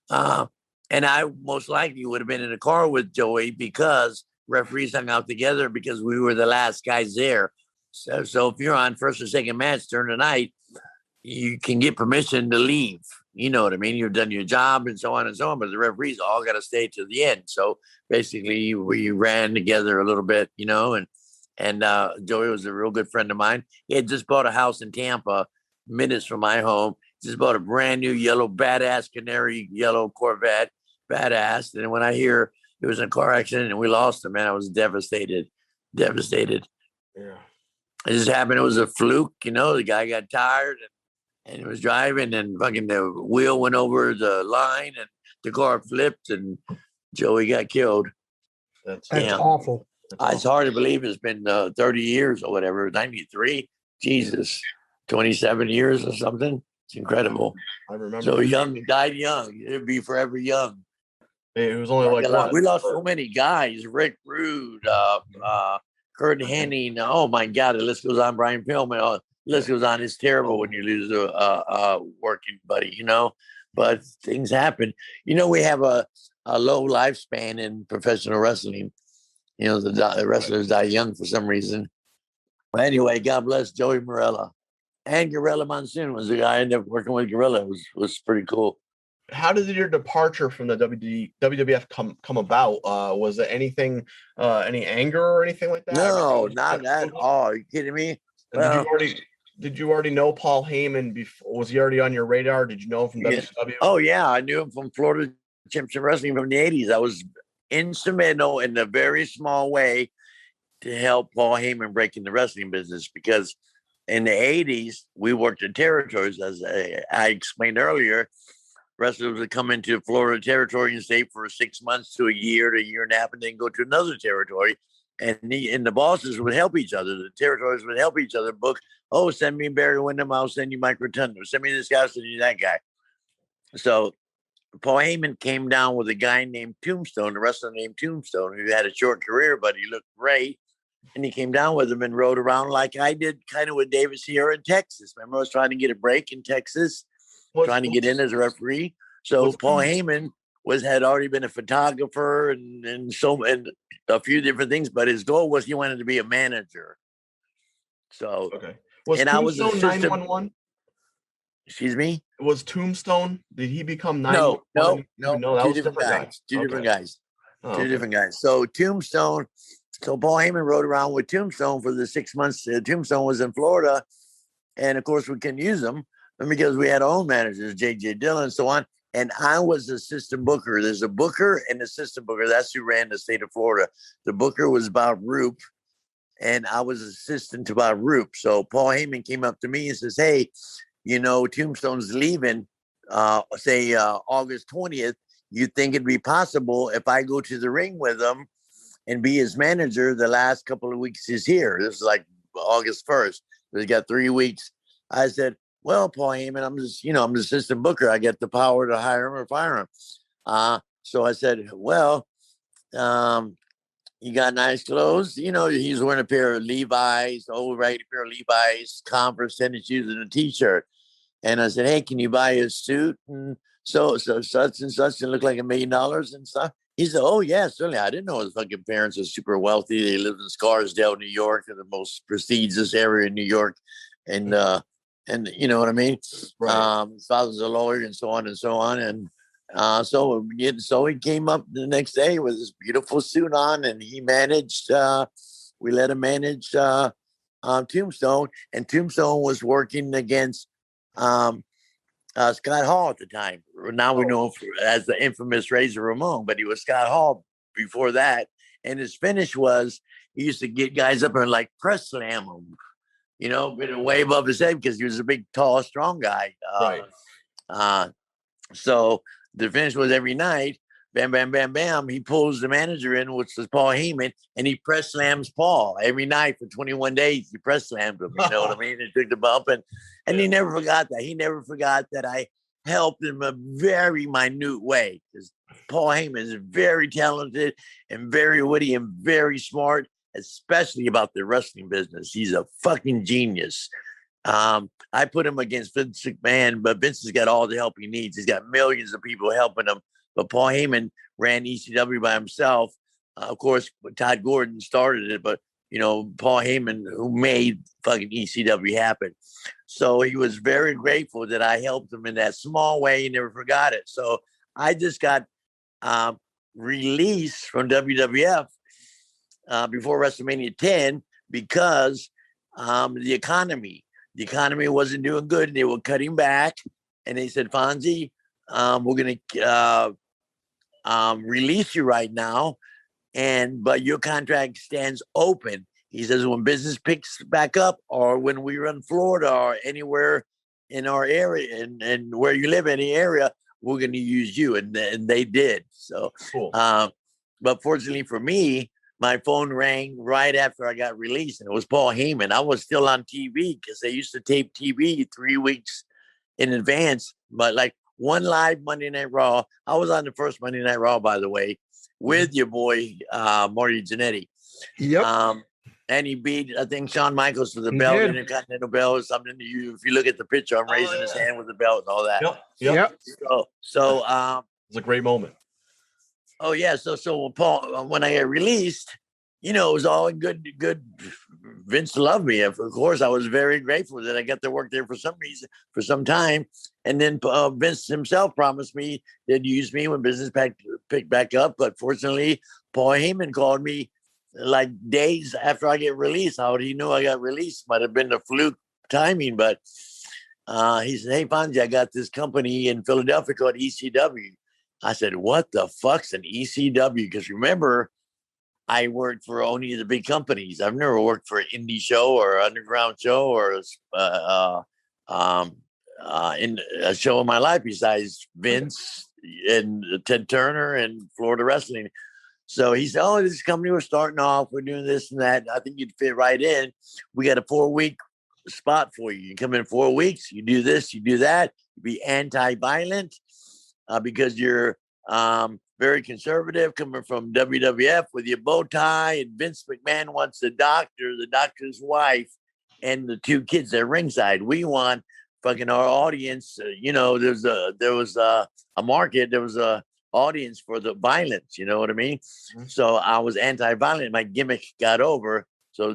And I most likely would have been in a car with Joey because referees hung out together because we were the last guys there. So if you're on first or second match during the night, you can get permission to leave. You know what I mean? You've done your job and so on and so on, but the referees all got to stay to the end. So basically we ran together a little bit, and Joey was a real good friend of mine. He had just bought a house in Tampa, minutes from my home. Just bought a brand new yellow badass canary yellow Corvette, badass. And when I hear it was in a car accident and we lost him, man, I was devastated. Yeah. It just happened. It was a fluke, the guy got tired and he was driving and fucking the wheel went over the line and the car flipped and Joey got killed. That's awful. It's hard to believe it's been 30 years or whatever, 93. Jesus, 27 years or something. It's incredible. I remember. So young, died young. It'd be forever young. It was only we lost so many guys. Rick Rude, Kurt Hennig. Oh my God, the list goes on. Brian Pillman. The list goes on. It's terrible when you lose a working buddy, But things happen. We have a low lifespan in professional wrestling. The wrestlers die young for some reason. But anyway, God bless Joey Morello. And Gorilla Monsoon was the guy I ended up working with. Gorilla was pretty cool. How did your departure from the WWF come about? Was it anything, any anger or anything like that? No, not at all. Are you kidding me? Well, did you already know Paul Heyman before? Was he already on your radar? Did you know him from WCW? Oh yeah, I knew him from Florida Championship Wrestling from the 80s. I was instrumental in a very small way to help Paul Heyman break in the wrestling business because in the 80s, we worked in territories. As I explained earlier, wrestlers would come into Florida territory and stay for 6 months to a year and a half, and then go to another territory. and the bosses would help each other. The territories would help each other book. Oh, send me Barry Windham. I'll send you Mike Rotundo. Send me this guy. I'll send you that guy. So Paul Heyman came down with a guy named Tombstone, a wrestler named Tombstone, who had a short career, but he looked great. And he came down with him and rode around like I did kind of with David Sierra in Texas. Remember, I was trying to get a break in Texas, trying to get in as a referee. So Paul Heyman had already been a photographer and a few different things, but his goal was he wanted to be a manager. So, was and Tombstone I was 911? Excuse me? Was Tombstone? Did he become 911? No. That Two was different guys. Two different guys. Oh, Two different guys. So Tombstone. So Paul Heyman rode around with Tombstone for the 6 months. Tombstone was in Florida, and of course we couldn't use him because we had our own managers, J.J. Dillon and so on. And I was assistant booker. There's a booker and assistant booker. That's who ran the state of Florida. The booker was Bob Roop, and I was assistant to Bob Roop. So Paul Heyman came up to me and says, "Hey, Tombstone's leaving, August 20th. You think it'd be possible if I go to the ring with him and be his manager the last couple of weeks he's here?" This is like August 1st. He's got 3 weeks. I said, "Well, Paul Heyman, I'm the assistant booker. I get the power to hire him or fire him." So I said, "Well, you got nice clothes." He's wearing a pair of Levi's, old right pair of Levi's, Converse tennis shoes, and a t-shirt. And I said, "Hey, can you buy a suit and so such and such and look like $1 million and stuff?" He said, "Oh, yeah, certainly." I didn't know his fucking parents were super wealthy. They lived in Scarsdale, New York, in the most prestigious area in New York. And you know what I mean? Right. His father's a lawyer and so on and so on. And so he came up the next day with this beautiful suit on, and he managed, we let him manage Tombstone. And Tombstone was working against Scott Hall at the time. Now we know him as the infamous Razor Ramon, but he was Scott Hall before that. And his finish was he used to get guys up and like press slam them, way above his head because he was a big, tall, strong guy. Right. So the finish was every night, bam, bam, bam, bam. He pulls the manager in, which was Paul Heyman, and he press slams Paul every night for 21 days. He press slammed him, you know what I mean? He took the bump, and he never forgot that. He never forgot that I helped him a very minute way because Paul Heyman is very talented and very witty and very smart, especially about the wrestling business. He's a fucking genius. I put him against Vince McMahon, but Vince has got all the help he needs. He's got millions of people helping him. But Paul Heyman ran ECW by himself. Of course, Todd Gordon started it, but Paul Heyman, who made fucking ECW happen. So he was very grateful that I helped him in that small way. He never forgot it. So I just got released from WWF before WrestleMania 10 because the economy wasn't doing good. They were cutting back, and they said, "Fonzie, we're going to release you right now, but your contract stands open." He says, "When business picks back up, or when we run Florida or anywhere in our area and where you live, any area, we're going to use you." And they did. So, cool. But fortunately for me, my phone rang right after I got released, and it was Paul Heyman. I was still on TV because they used to tape TV 3 weeks in advance, but like one live Monday Night Raw. I was on the first Monday Night Raw, by the way, with your boy Marty Jannetty. Yep. And he beat, I think, Shawn Michaels for the belt, Intercontinental belt or something. If you look at the picture, I'm raising his hand with the belt and all that. Yep. So it's a great moment. Oh yeah, so Paul, when I got released, it was all good. Vince loved me. Of course, I was very grateful that I got to work there for some reason, for some time. And then Vince himself promised me they'd use me when business picked back up. But fortunately, Paul Heyman called me like days after I get released. How he knew I got released might have been a fluke timing, but he said, "Hey, Fonzie, I got this company in Philadelphia called ECW." I said, "What the fuck's an ECW?" Because remember, I worked for only the big companies. I've never worked for an indie show or underground show or in a show in my life besides Vince and Ted Turner and Florida Wrestling. So he said, "Oh, this company we're starting off. We're doing this and that. I think you'd fit right in. We got a 4-week spot for you. You come in 4 weeks. You do this. You do that. You be anti-violent because you're very conservative, coming from WWF with your bow tie. And Vince McMahon wants the doctor's wife, and the 2 kids at ringside. We want fucking our audience. There was a market. There was a audience for the violence, you know what I mean? So I was anti-violent. My gimmick got over. So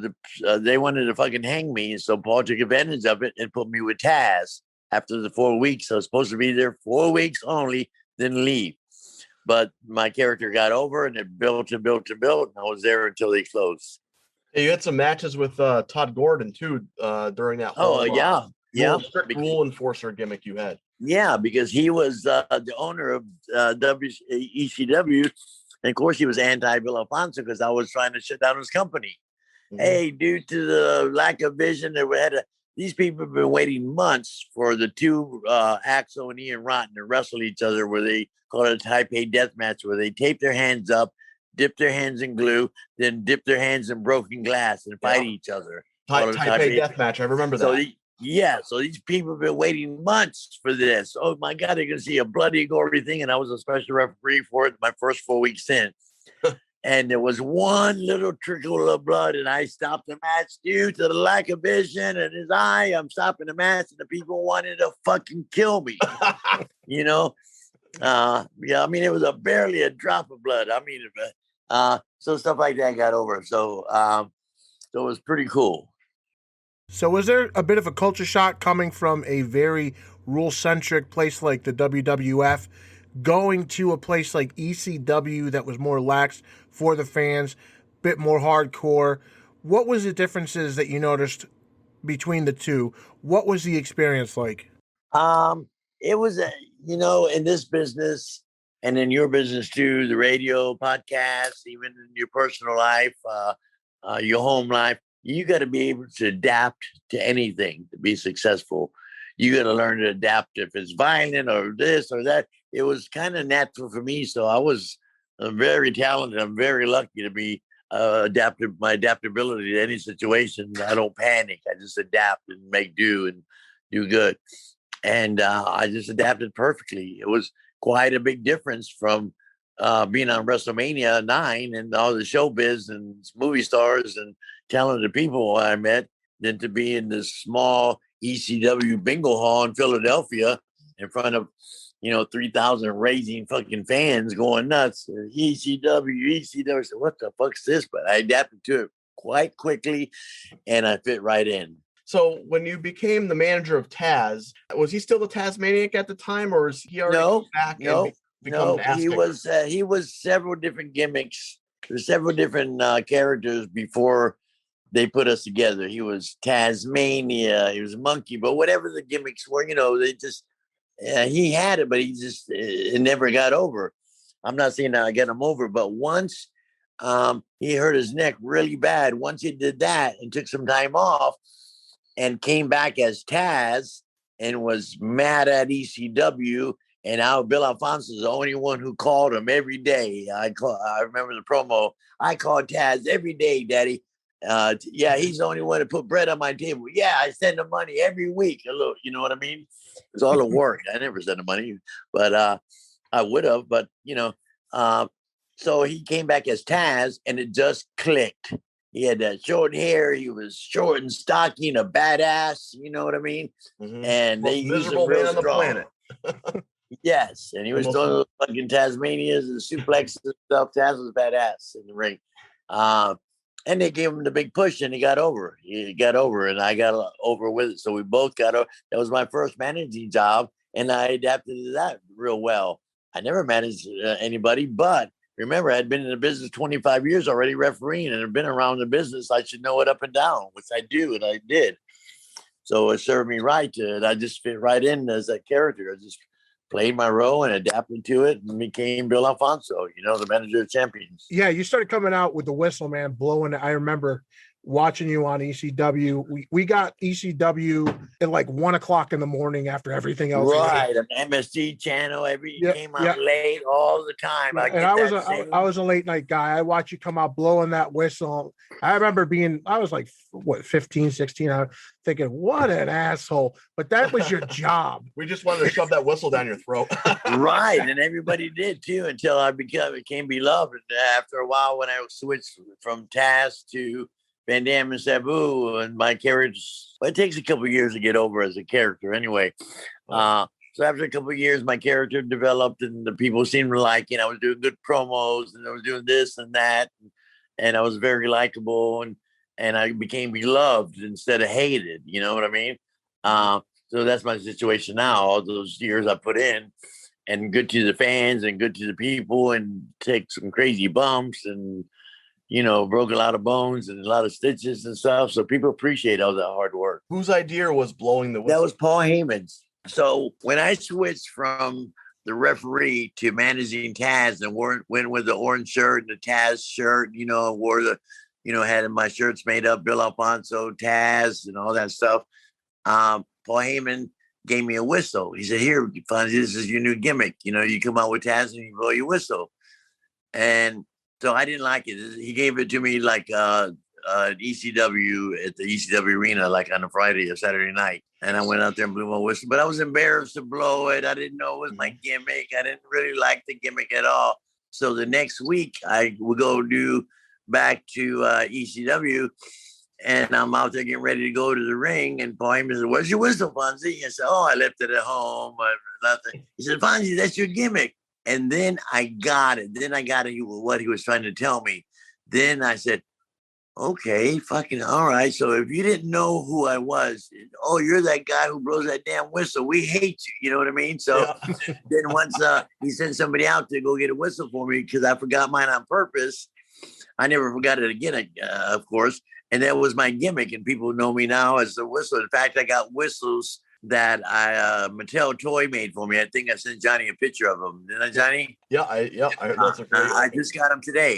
they wanted to fucking hang me. So Paul took advantage of it and put me with Taz after the 4 weeks. I was supposed to be there 4 weeks only, then leave. But my character got over, and it built and built and built. And I was there until they closed. Hey, you had some matches with Todd Gordon too during that whole strict rule enforcer gimmick you had. Yeah, because he was the owner of ECW. And of course, he was anti-Bill Alfonso because I was trying to shut down his company. Hey, due to the lack of vision, these people have been waiting months for the 2 Axel and Ian Rotten to wrestle each other, where they call it a Taipei death match, where they tape their hands up, dip their hands in glue, then dip their hands in broken glass and fight each other. Taipei death match. I remember that. So these people have been waiting months for this. Oh my God, they're going to see a bloody, gory thing. And I was a special referee for it my first 4 weeks in. And there was one little trickle of blood, and I stopped the match due to the lack of vision in his eye. I'm stopping the match, and the people wanted to fucking kill me. You know? I mean, it was barely a drop of blood. I mean, so stuff like that got over. So it was pretty cool. So was there a bit of a culture shock coming from a very rule-centric place like the WWF, going to a place like ECW that was more lax for the fans, bit more hardcore? What was the differences that you noticed between the two? What was the experience like? It was, in this business and in your business too, the radio, podcasts, even in your personal life, your home life, you got to be able to adapt to anything to be successful. You got to learn to adapt if it's violent or this or that. It was kind of natural for me. So I was very talented. I'm very lucky to be adaptive. My adaptability to any situation. I don't panic. I just adapt and make do and do good. And I just adapted perfectly. It was quite a big difference from being on WrestleMania 9 and all the showbiz and movie stars and talented people I met than to be in this small ECW bingo hall in Philadelphia in front of, 3,000 raging fucking fans going nuts. ECW. I said, what the fuck's this? But I adapted to it quite quickly, and I fit right in. So when you became the manager of Taz, was he still the Tasmaniac at the time, or was he already back? He was several different gimmicks. There's several different characters before they put us together. He was Tasmania, he was Monkey, but whatever the gimmicks were, they just he had it, but he just it never got over. I'm not saying that I got him over, but once he hurt his neck really bad. Once he did that and took some time off and came back as Taz and was mad at ECW. And now Bill Alfonso is the only one who called him every day. I remember the promo. I called Taz every day, Daddy. He's the only one to put bread on my table. Yeah, I send him money every week. A little, you know what I mean? It's all the work. I never sent him money, but I would have. But so he came back as Taz, and it just clicked. He had that short hair. He was short and stocky and a badass. You know what I mean? Mm-hmm. And they used him real strong. Yes, and he was doing those fucking Tasmanias and suplexes and stuff. Taz was badass in the ring. And they gave him the big push, and he got over. He got over, and I got over with it. So we both got over. That was my first managing job, and I adapted to that real well. I never managed anybody, but remember, I had been in the business 25 years already refereeing, and I've been around the business. I should know it up and down, which I do, and I did. So it served me right. I just fit right in as that character. I just played my role and adapted to it and became Bill Alfonso, the manager of champions. Yeah, you started coming out with the whistle, man, blowing it. I remember watching you on ECW. We got ECW at like 1 o'clock in the morning after everything else. Right, an MSG channel. Came out late all the time. Yeah, I was a late night guy. I watched you come out blowing that whistle. I remember I was like, 15, 16. I was thinking, what an asshole. But that was your job. We just wanted to shove that whistle down your throat. Right, and everybody did too until I became beloved. After a while, when I switched from Taz to Van Dam and Sabu, and my character, it takes a couple of years to get over as a character anyway. So after a couple of years, my character developed and the people seemed to like it. I was doing good promos and I was doing this and that. And I was very likable and I became beloved instead of hated. You know what I mean? So that's my situation now. All those years I put in and good to the fans and good to the people and take some crazy bumps and, broke a lot of bones and a lot of stitches and stuff. So people appreciate all that hard work. Whose idea was blowing the whistle? That was Paul Heyman's. So when I switched from the referee to managing Taz and went with the orange shirt and the Taz shirt, wore had my shirts made up, Bill Alfonso, Taz and all that stuff. Paul Heyman gave me a whistle. He said, here, Fonzie, this is your new gimmick. You come out with Taz and you blow your whistle. And so I didn't like it. He gave it to me like ECW at the ECW arena, like on a Friday or Saturday night. And I went out there and blew my whistle, but I was embarrassed to blow it. I didn't know it was my gimmick. I didn't really like the gimmick at all. So the next week I would go back to ECW and I'm out there getting ready to go to the ring. And Paul Heyman said, where's your whistle, Fonzie? I said, I left it at home. Nothing. He said, Fonzie, that's your gimmick. And then I got it. Then I got what he was trying to tell me. Then I said, okay, fucking all right. So if you didn't know who I was, you're that guy who blows that damn whistle. We hate you. You know what I mean? So then once he sent somebody out to go get a whistle for me because I forgot mine on purpose. I never forgot it again, of course. And that was my gimmick. And people know me now as the whistle. In fact, I got whistles that Mattel Toy made for me. I think I sent Johnny a picture of them. Didn't I, Johnny? Yeah, that's a great I just got them today.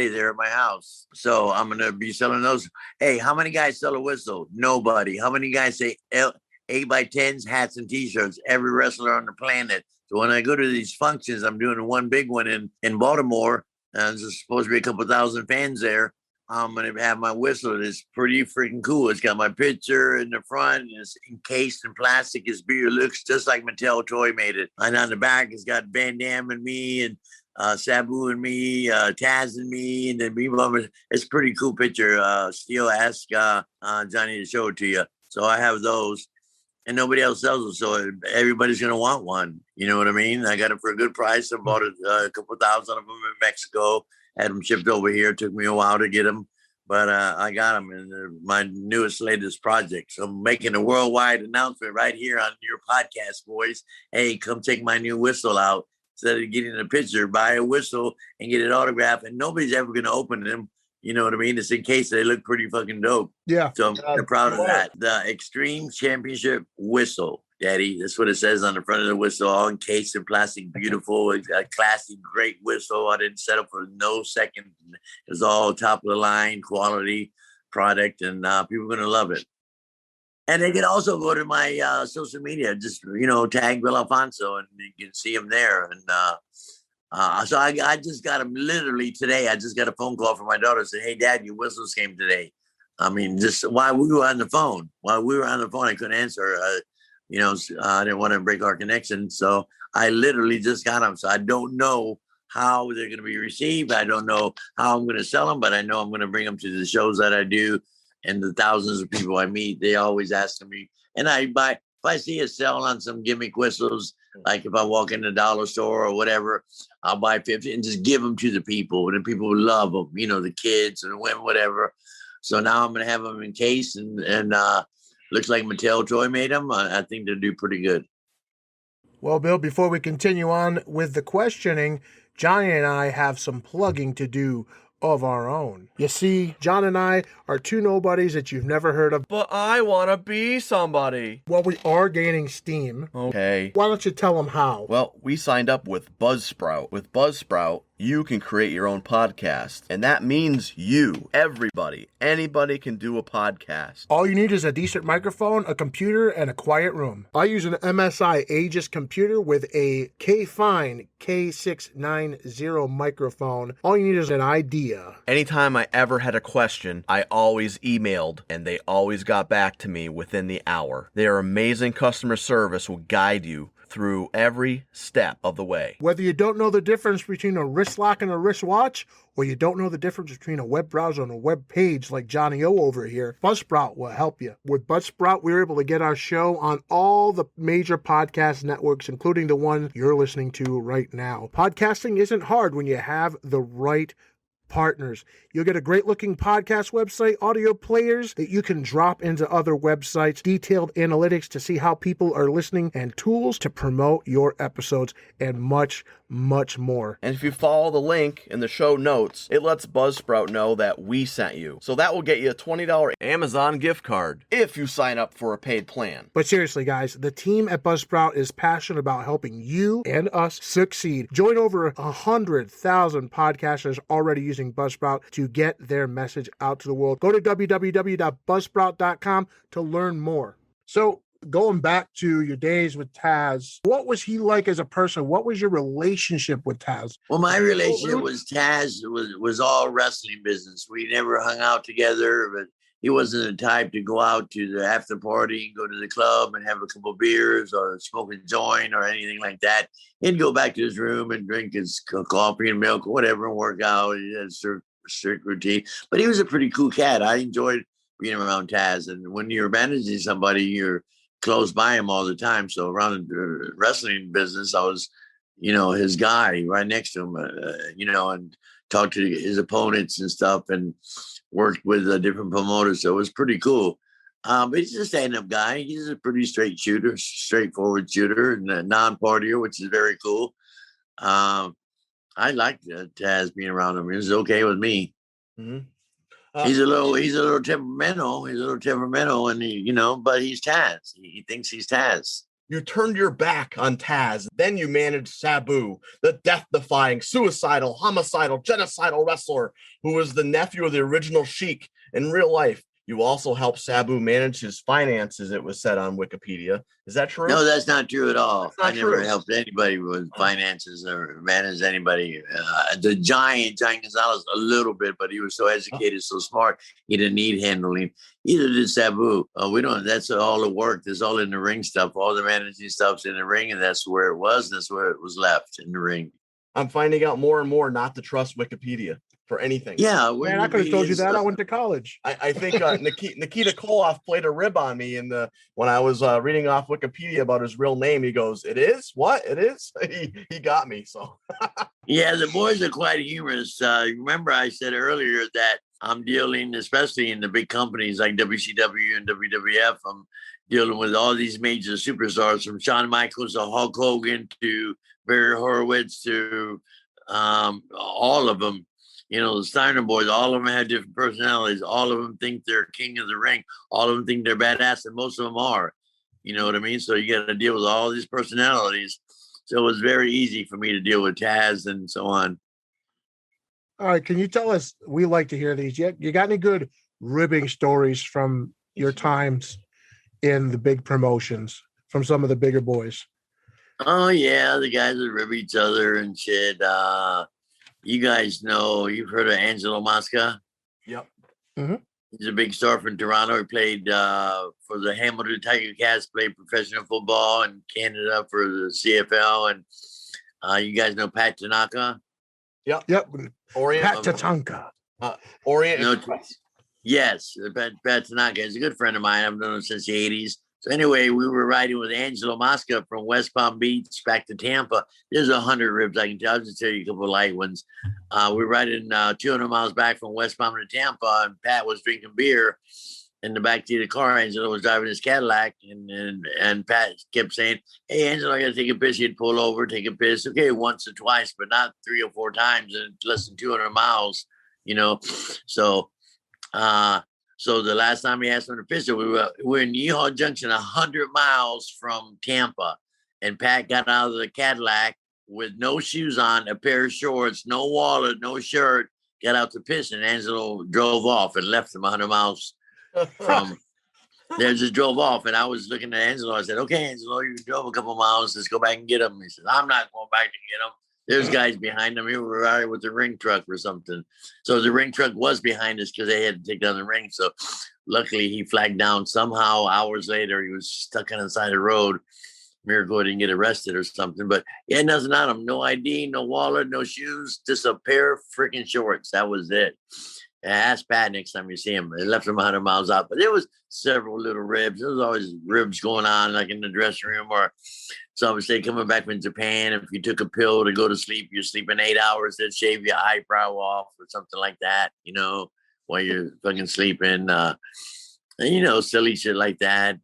They're at my house. So I'm going to be selling those. Hey, how many guys sell a whistle? Nobody. How many guys say 8x10s, hats, and T-shirts? Every wrestler on the planet. So when I go to these functions, I'm doing one big one in Baltimore. There's supposed to be a couple thousand fans there. I'm going to have my whistle. It's pretty freaking cool. It's got my picture in the front. And it's encased in plastic. Its beer looks just like Mattel Toy made it. And on the back, it's got Van Dam and me and Sabu and me, Taz and me. And then it's a pretty cool picture. Steele asked Johnny to show it to you. So I have those. And nobody else sells them. So everybody's going to want one. You know what I mean? I got it for a good price. I bought a couple thousand of them in Mexico. Had them shipped over here. It took me a while to get them, but I got them in my latest project. So I'm making a worldwide announcement right here on your podcast, boys. Hey, come take my new whistle out. Instead of getting a picture, buy a whistle and get it autographed. And nobody's ever going to open them. You know what I mean? It's in case they look pretty fucking dope. Yeah. So I'm proud of that. The Extreme Championship whistle. Daddy, that's what it says on the front of the whistle, all encased in plastic, beautiful, a classy, great whistle. I didn't settle for no second. It was all top of the line, quality product, and people are going to love it. And they can also go to my social media, just, tag Bill Alfonso, and you can see him there. And so I just got him literally today. I just got a phone call from my daughter, said, hey, Dad, your whistles came today. I mean, just while we were on the phone, I couldn't answer. I didn't want to break our connection. So I literally just got them. So I don't know how they're going to be received. I don't know how I'm going to sell them, but I know I'm going to bring them to the shows that I do. And the thousands of people I meet, they always ask me. And if I see a sale on some gimmick whistles, like if I walk in the dollar store or whatever, I'll buy 50 and just give them to the people. And the people love them, the kids and women, whatever. So now I'm going to have them encased and looks like Mattel Toy made them. I think they'll do pretty good. Well, Bill, before we continue on with the questioning, Johnny and I have some plugging to do of our own. You see, John and I are two nobodies that you've never heard of. But I want to be somebody. Well, we are gaining steam. Okay. Why don't you tell them how? Well, we signed up with Buzzsprout. With Buzzsprout, you can create your own podcast. And that means you, everybody, anybody can do a podcast. All you need is a decent microphone, a computer, and a quiet room. I use an MSI Aegis computer with a K-Fine K690 microphone. All you need is an idea. Anytime I ever had a question, I always emailed, and they always got back to me within the hour. Their amazing customer service will guide you through every step of the way. Whether you don't know the difference between a wrist lock and a wristwatch, or you don't know the difference between a web browser and a web page like Johnny O over here, Buzzsprout will help you. With Buzzsprout, we were able to get our show on all the major podcast networks, including the one you're listening to right now. Podcasting isn't hard when you have the right partners. You'll get a great looking podcast website, audio players that you can drop into other websites, detailed analytics to see how people are listening, and tools to promote your episodes, and much, much more. And if you follow the link in the show notes, it lets Buzzsprout know that we sent you. So that will get you a $20 Amazon gift card if you sign up for a paid plan. But seriously, guys, the team at Buzzsprout is passionate about helping you and us succeed. Join over 100,000 podcasters already using Buzzsprout to get their message out to the world. Go to www.buzzsprout.com to learn more. So, going back to your days with Taz, what was he like as a person? What was your relationship with Taz? Well, my relationship with Taz was all wrestling business. We never hung out together, but he wasn't the type to go out to the after party and go to the club and have a couple of beers or smoke a joint or anything like that. He'd go back to his room and drink his coffee and milk or whatever and work out. He had a strict routine. But he was a pretty cool cat. I enjoyed being around Taz. And when you're managing somebody, you're close by him all the time. So around the wrestling business, I was, his guy right next to him, and talked to his opponents and stuff and worked with different promoters. So it was pretty cool. But he's a stand-up guy. He's a pretty straightforward shooter and a non-partier, which is very cool. I liked Taz being around him. It was okay with me. Mm-hmm. He's a little temperamental. And but he's Taz. He thinks he's Taz. You turned your back on Taz. Then you managed Sabu, the death-defying, suicidal, homicidal, genocidal wrestler who was the nephew of the original Sheik in real life. You also helped Sabu manage his finances, it was said on Wikipedia. Is that true? No, that's not true at all. I never true. helped anybody with finances or managed anybody. The Giant Gonzales a little bit, but he was so educated, so smart, he didn't need handling. Either did Sabu. We don't. That's all the work. That's all in the ring stuff. All the managing stuff's in the ring, and that's where it was. That's where it was left in the ring. I'm finding out more and more not to trust Wikipedia for anything. Yeah, Man, I could have told you that. I went to college. I think Nikita Koloff played a rib on me when I was reading off Wikipedia about his real name. He goes, "It is what it is." He got me. So yeah, the boys are quite humorous. Remember, I said earlier that I'm dealing, especially in the big companies like WCW and WWF. I'm dealing with all these major superstars, from Shawn Michaels to Hulk Hogan to Barry Horowitz to all of them. The Steiner boys, all of them have different personalities. All of them think they're king of the ring. All of them think they're badass, and most of them are. You know what I mean? So you got to deal with all these personalities. So it was very easy for me to deal with Taz and so on. All right, can you tell us, we like to hear these. You got any good ribbing stories from your times in the big promotions from some of the bigger boys? Oh, yeah, the guys that rib each other and shit. You guys know, you've heard of Angelo Mosca? Yep. Mm-hmm. He's a big star from Toronto. He played for the Hamilton Tiger Cats, played professional football in Canada for the CFL. And you guys know Pat Tanaka? Yep. Orient. Pat Tatanka. Orient. Yes, Pat Tanaka is a good friend of mine. I've known him since the 80s. So anyway, we were riding with Angelo Mosca from West Palm Beach back to Tampa. There's 100 ribs I can tell. I'll just tell you a couple of light ones. We're riding 200 miles back from West Palm to Tampa, and Pat was drinking beer in the backseat of the car. Angelo was driving his Cadillac, and Pat kept saying, "Hey, Angelo, I got to take a piss." He'd pull over, take a piss. Okay, once or twice, but not 3 or 4 times in less than 200 miles, So the last time he asked him to piss, we were in Yeehaw Junction, 100 miles from Tampa. And Pat got out of the Cadillac with no shoes on, a pair of shorts, no wallet, no shirt, got out to piss, and Angelo drove off and left him 100 miles from there. Just drove off, and I was looking at Angelo. I said, "Okay, Angelo, you drove a couple miles. Let's go back and get him." He said, "I'm not going back to get him. There's guys behind him. You were out with the ring truck or something." So the ring truck was behind us because they had to take down the ring. So luckily he flagged down. Somehow hours later, he was stuck on the side of the road. Miracle didn't get arrested or something. But he had nothing on him. No ID, no wallet, no shoes, just a pair of freaking shorts. That was it. Ask Pat next time you see him. They left him 100 miles out. But there was several little ribs. There was always ribs going on, like in the dressing room, or some would say coming back from Japan, if you took a pill to go to sleep, you're sleeping 8 hours, they'd shave your eyebrow off or something like that, while you're fucking sleeping. Silly shit like that.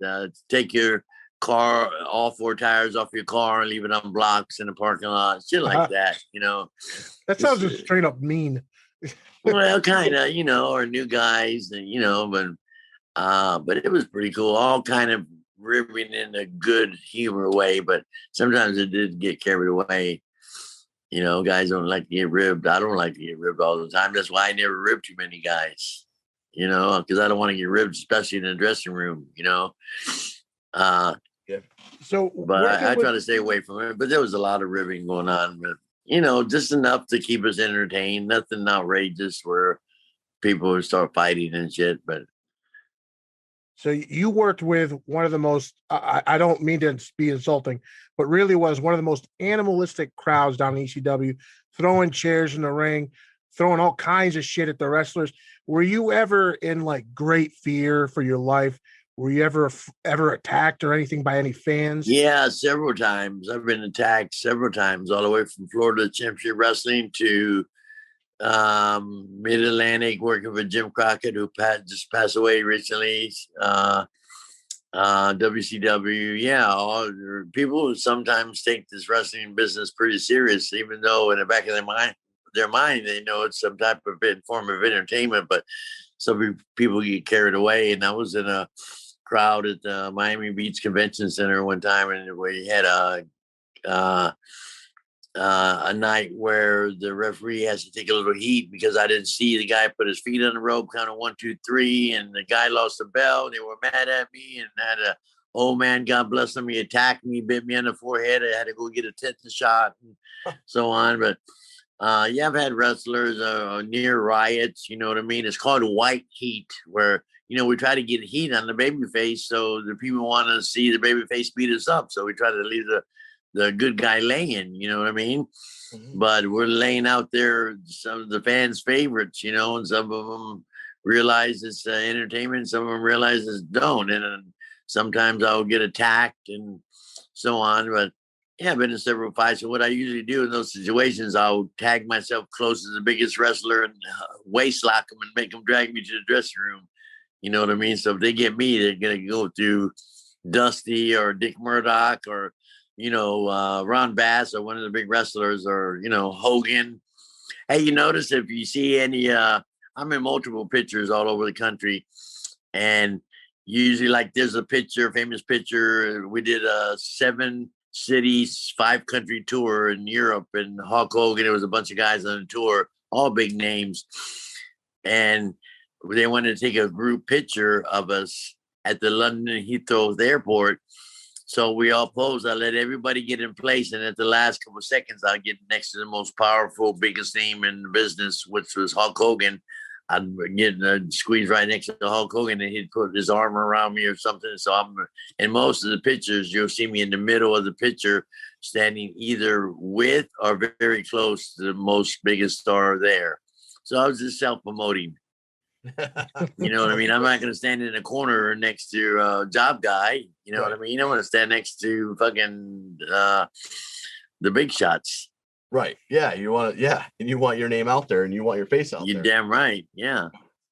Take your car, all 4 tires off your car and leave it on blocks in the parking lot. Shit like that, That sounds just straight up mean. Well, kind of, or new guys, but it was pretty cool. All kind of ribbing in a good humor way, but sometimes it did get carried away. Guys don't like to get ribbed. I don't like to get ribbed all the time. That's why I never rib too many guys, because I don't want to get ribbed, especially in the dressing room, Yeah. So, but I try to stay away from it. But there was a lot of ribbing going on, but just enough to keep us entertained. Nothing outrageous where people would start fighting and shit. But so you worked with one of the most, I don't mean to be insulting, but really was one of the most animalistic crowds down in ECW, throwing chairs in the ring, throwing all kinds of shit at the wrestlers. Were you ever in like great fear for your life? Were you ever attacked or anything by any fans? Yeah, several times. I've been attacked several times, all the way from Florida Championship Wrestling to Mid-Atlantic, working with Jim Crockett, who just passed away recently. WCW, yeah. People sometimes take this wrestling business pretty serious, even though in the back of their mind, they know it's some type of form of entertainment. But some people get carried away, and I was in a crowd at the Miami Beach Convention Center one time, and we had a night where the referee has to take a little heat because I didn't see the guy put his feet on the rope, kind of 1, 2, 3, and the guy lost the bell. They were mad at me, and had a old man, God bless him, he attacked me, bit me on the forehead. I had to go get a tetanus shot and so on. But yeah, I've had wrestlers near riots. You know what I mean? It's called white heat, where we try to get heat on the babyface, so the people want to see the babyface beat us up. So we try to leave the good guy laying, you know what I mean? Mm-hmm. But we're laying out there some of the fans' favorites, and some of them realize it's entertainment, some of them realize it's don't. And sometimes I'll get attacked and so on. But yeah, I've been in several fights. And what I usually do in those situations, I'll tag myself close to the biggest wrestler and waist lock them and make them drag me to the dressing room. You know what I mean? So if they get me, they're going to go through Dusty or Dick Murdoch or, Ron Bass or one of the big wrestlers or, Hogan. Hey, you notice if you see any, I'm in multiple pictures all over the country, and usually like there's a famous picture. We did a 7 cities, 5 country tour in Europe, and Hulk Hogan, there was a bunch of guys on the tour, all big names. And they wanted to take a group picture of us at the London Heathrow Airport. So we all posed. I let everybody get in place. And at the last couple of seconds, I'll get next to the most powerful, biggest name in the business, which was Hulk Hogan. I'd get squeezed right next to Hulk Hogan, and he'd put his arm around me or something. So I'm in most of the pictures, you'll see me in the middle of the picture, standing either with or very close to the most biggest star there. So I was just self-promoting. You know what I mean? I'm not going to stand in a corner next to a job guy. You know what I mean? I want to stand next to fucking the big shots. Right. Yeah. And you want your name out there, and you want your face out there. You're damn right. Yeah.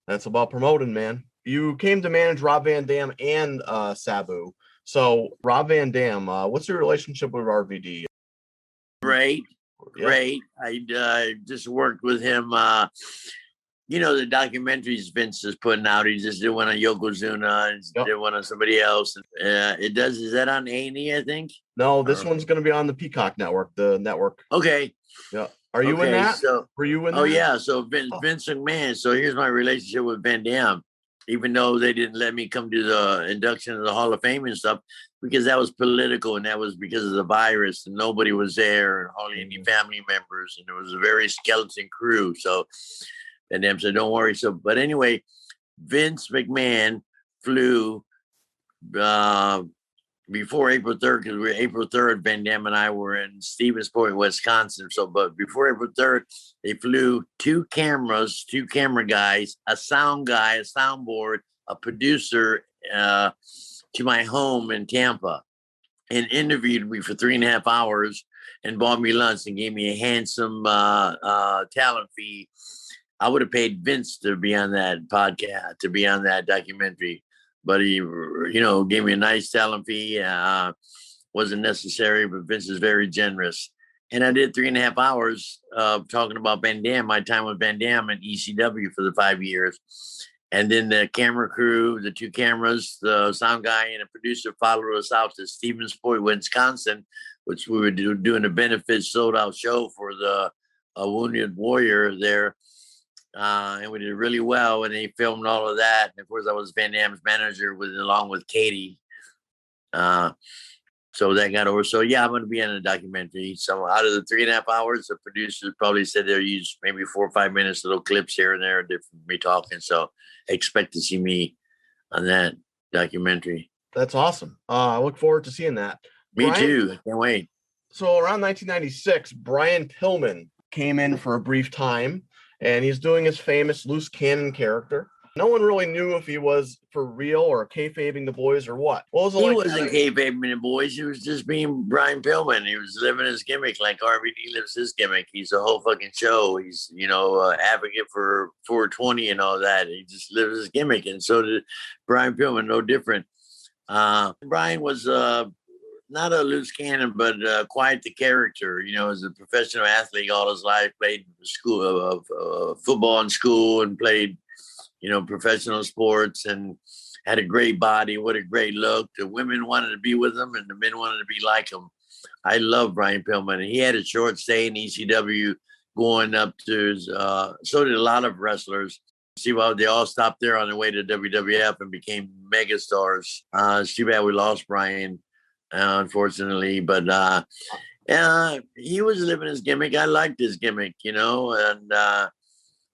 That's about promoting, man. You came to manage Rob Van Dam and Sabu. So Rob Van Dam, what's your relationship with RVD? Great. I just worked with him you know, the documentaries Vince is putting out. He just did one on Yokozuna and did one on somebody else. Is that on A&E, I think? No, this one's going to be on the Peacock Network, the network. Okay. Yeah. Are you in that? So, were you in that? Oh, yeah. So Vince McMahon. So here's my relationship with Van Dam. Even though they didn't let me come to the induction of the Hall of Fame and stuff, because that was political and that was because of the virus and nobody was there and hardly any family members. And it was a very skeleton crew. So Van Dam said, don't worry. So, but anyway, Vince McMahon flew before April 3rd, because April 3rd, Van Dam and I were in Stevens Point, Wisconsin. So, but before April 3rd, they flew two camera guys, a sound guy, a soundboard, a producer to my home in Tampa and interviewed me for 3.5 hours and bought me lunch and gave me a handsome talent fee. I would have paid Vince to be on that podcast, to be on that documentary, but he, gave me a nice talent fee. Wasn't necessary, but Vince is very generous. And I did 3.5 hours talking about Van Dam, my time with Van Dam and ECW for the 5 years. And then the camera crew, the two cameras, the sound guy and a producer followed us out to Stevens Point, Wisconsin, which we were doing a benefit sold out show for the Wounded Warrior there. And we did really well, and they filmed all of that. And of course, I was Van Dam's manager along with Katie. So that got over. So yeah, I'm going to be in a documentary. So out of the 3.5 hours, the producers probably said they'll use maybe 4 or 5 minutes, little clips here and there, different me talking. So expect to see me on that documentary. That's awesome. I look forward to seeing that. Me too. I can't wait. So around 1996, Brian Pillman came in for a brief time. And he's doing his famous loose cannon character. No one really knew if he was for real or kayfabing the boys or what. He wasn't kayfabing the boys. He was just being Brian Pillman. He was living his gimmick like RVD lives his gimmick. He's a whole fucking show. He's, advocate for 420 and all that. He just lives his gimmick. And so did Brian Pillman, no different. Brian was not a loose cannon, but quite the character. As a professional athlete all his life, played football in school and played, professional sports and had a great body. What a great look. The women wanted to be with him and the men wanted to be like him. I love Brian Pillman. And he had a short stay in ECW going up to so did a lot of wrestlers. See, well, they all stopped there on their way to WWF and became megastars. It's too bad we lost Brian. Unfortunately, but he was living his gimmick. I liked his gimmick, and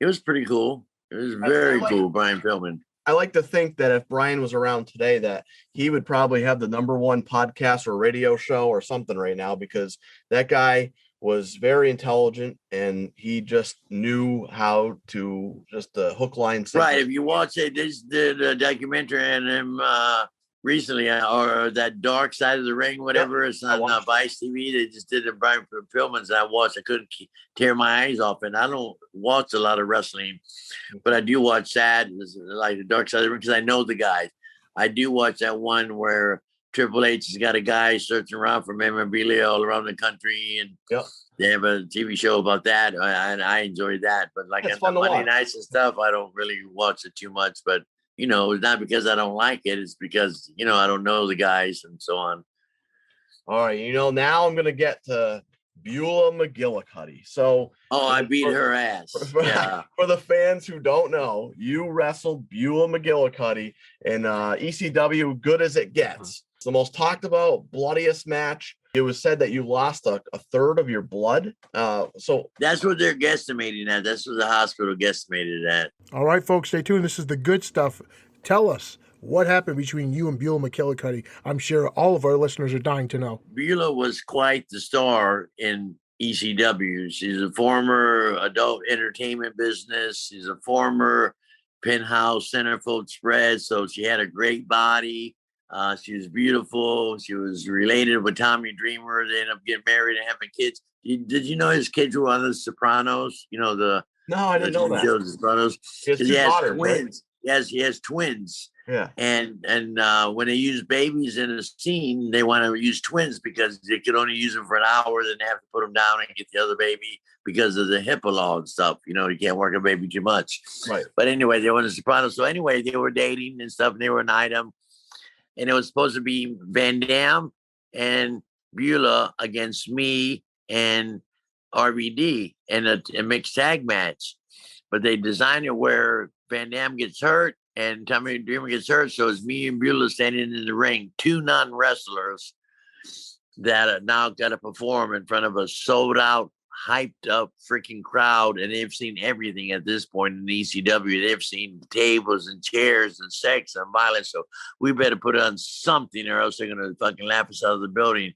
it was pretty cool. It was very cool, Brian Pillman. I like to think that if Brian was around today, that he would probably have the #1 podcast or radio show or something right now, because that guy was very intelligent and he just knew how to just hook, line, sinker. Right. If you watch it, they did a documentary on him recently, or that Dark Side of the Ring, whatever. It's on Vice TV. They just did the Brian Pillman's. I watched. I couldn't tear my eyes off, and I don't watch a lot of wrestling, but I do watch that, like the Dark Side of the Ring, because I know the guys. I do watch that one where Triple H has got a guy searching around for memorabilia all around the country, and they have a TV show about that, and I enjoyed that. But like on Monday nights and stuff, I don't really watch it too much, but it's not because I don't like it. It's because, I don't know the guys and so on. All right. Now I'm going to get to Beulah McGillicuddy. So, I beat her ass. For the fans who don't know, you wrestled Beulah McGillicuddy in ECW Good As It Gets. It's the most talked about, bloodiest match. It was said that you lost a third of your blood. So that's what they're guesstimating at. That's what the hospital guesstimated at. All right, folks, stay tuned. This is the good stuff. Tell us what happened between you and Beulah McGillicuddy. I'm sure all of our listeners are dying to know. Beulah was quite the star in ECW. She's a former adult entertainment business. She's a former penthouse centerfold spread. So she had a great body. She was beautiful. She was related with Tommy Dreamer. They ended up getting married and having kids. Did you know his kids were on The Sopranos? No, I didn't know that. The Sopranos. He has twins. he has twins. Yeah. And when they use babies in a scene, they want to use twins because they could only use them for an hour. Then they have to put them down and get the other baby because of the HIPAA law and stuff. You know, you can't work a baby too much. Right. But anyway, they were in the Sopranos. So anyway, they were dating and stuff, and they were an item. And it was supposed to be Van Dam and Beulah against me and RVD in a mixed tag match. But they designed it where Van Dam gets hurt and Tommy Dreamer gets hurt. So it's me and Beulah standing in the ring, two non-wrestlers that are now got to perform in front of a sold-out, hyped-up freaking crowd. And they've seen everything at this point in ECW. They've seen tables and chairs and sex and violence. So we better put on something or else they're going to fucking laugh us out of the building.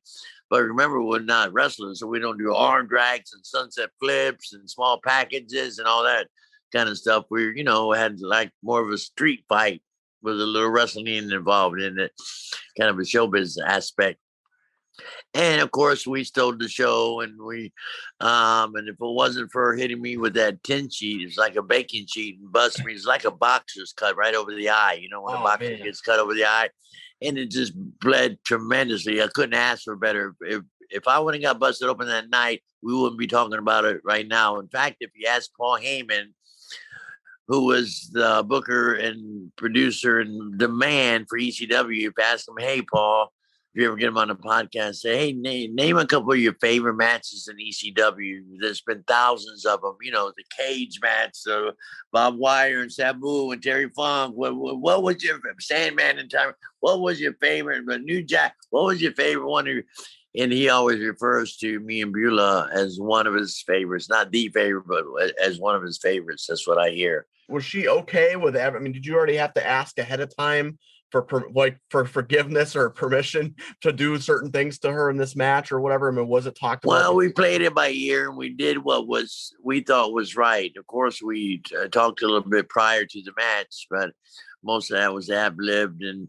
But remember, we're not wrestlers, so we don't do arm drags and sunset flips and small packages and all that kind of stuff. We, had like more of a street fight with a little wrestling involved in it, kind of a showbiz aspect. And of course, we stole the show, and and if it wasn't for her hitting me with that tin sheet, it's like a baking sheet and bust me. It's like a boxer's cut right over the eye. You know, when a boxer gets cut over the eye, and it just bled tremendously. I couldn't ask for better. If I wouldn't got busted open that night, we wouldn't be talking about it right now. In fact, if you ask Paul Heyman, who was the booker and producer and the man for ECW, if you ask him, hey, Paul, if you ever get him on a podcast, say, hey, name a couple of your favorite matches in ECW. There's been thousands of them. The cage match, Bob Wire and Sabu and Terry Funk. What was your Sandman and Time? What was your favorite? But New Jack, what was your favorite one? And he always refers to me and Beulah as one of his favorites, not the favorite, but as one of his favorites. That's what I hear. Was she okay with that? I mean, did you already have to ask ahead of time for forgiveness or permission to do certain things to her in this match or whatever? I mean, was it talked about? Well, we played it by ear and we did what we thought was right. Of course, we talked a little bit prior to the match, but most of that was ad-libbed, and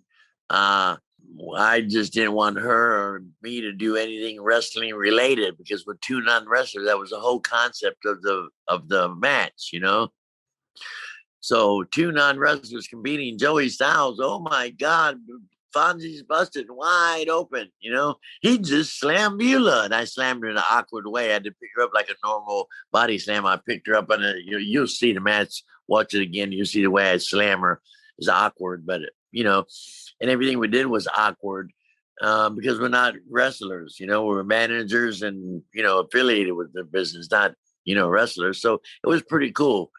I just didn't want her or me to do anything wrestling related because with two non-wrestlers, that was the whole concept of the match, So two non-wrestlers competing, Joey Styles, oh my God, Fonzie's busted wide open, He just slammed Beulah, and I slammed her in an awkward way. I had to pick her up like a normal body slam. I picked her up, and you'll see the match, watch it again, you'll see the way I slam her. It's awkward, but, and everything we did was awkward because we're not wrestlers, we're managers and, affiliated with the business, not, wrestlers. So it was pretty cool.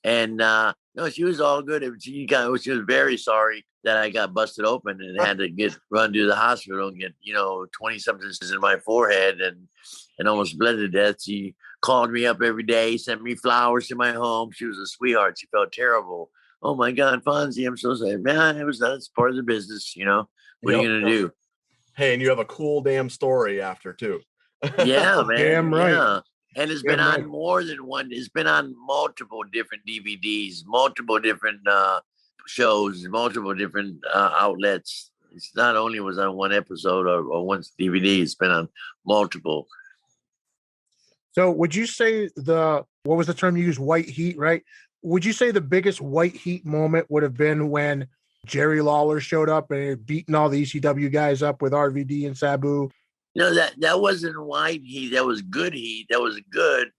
And no, she was all good. She was very sorry that I got busted open and had to run to the hospital and get 20 something in my forehead and almost bled to death. She called me up every day, sent me flowers to my home. She was a sweetheart. She felt terrible. Oh my God, Fonzie, I'm so sorry, man. That's part of the business. What are you gonna do? Hey, and you have a cool damn story after too. Yeah, man. Damn right. Yeah. And it's been on more than one. It's been on multiple different DVDs, multiple different shows, multiple different outlets. It's not only was on one episode or one DVD. It's been on multiple. So would you say what was the term you used? White heat, right? Would you say the biggest white heat moment would have been when Jerry Lawler showed up and beating all the ECW guys up with RVD and Sabu? No, that wasn't white heat. That was good heat. That was good.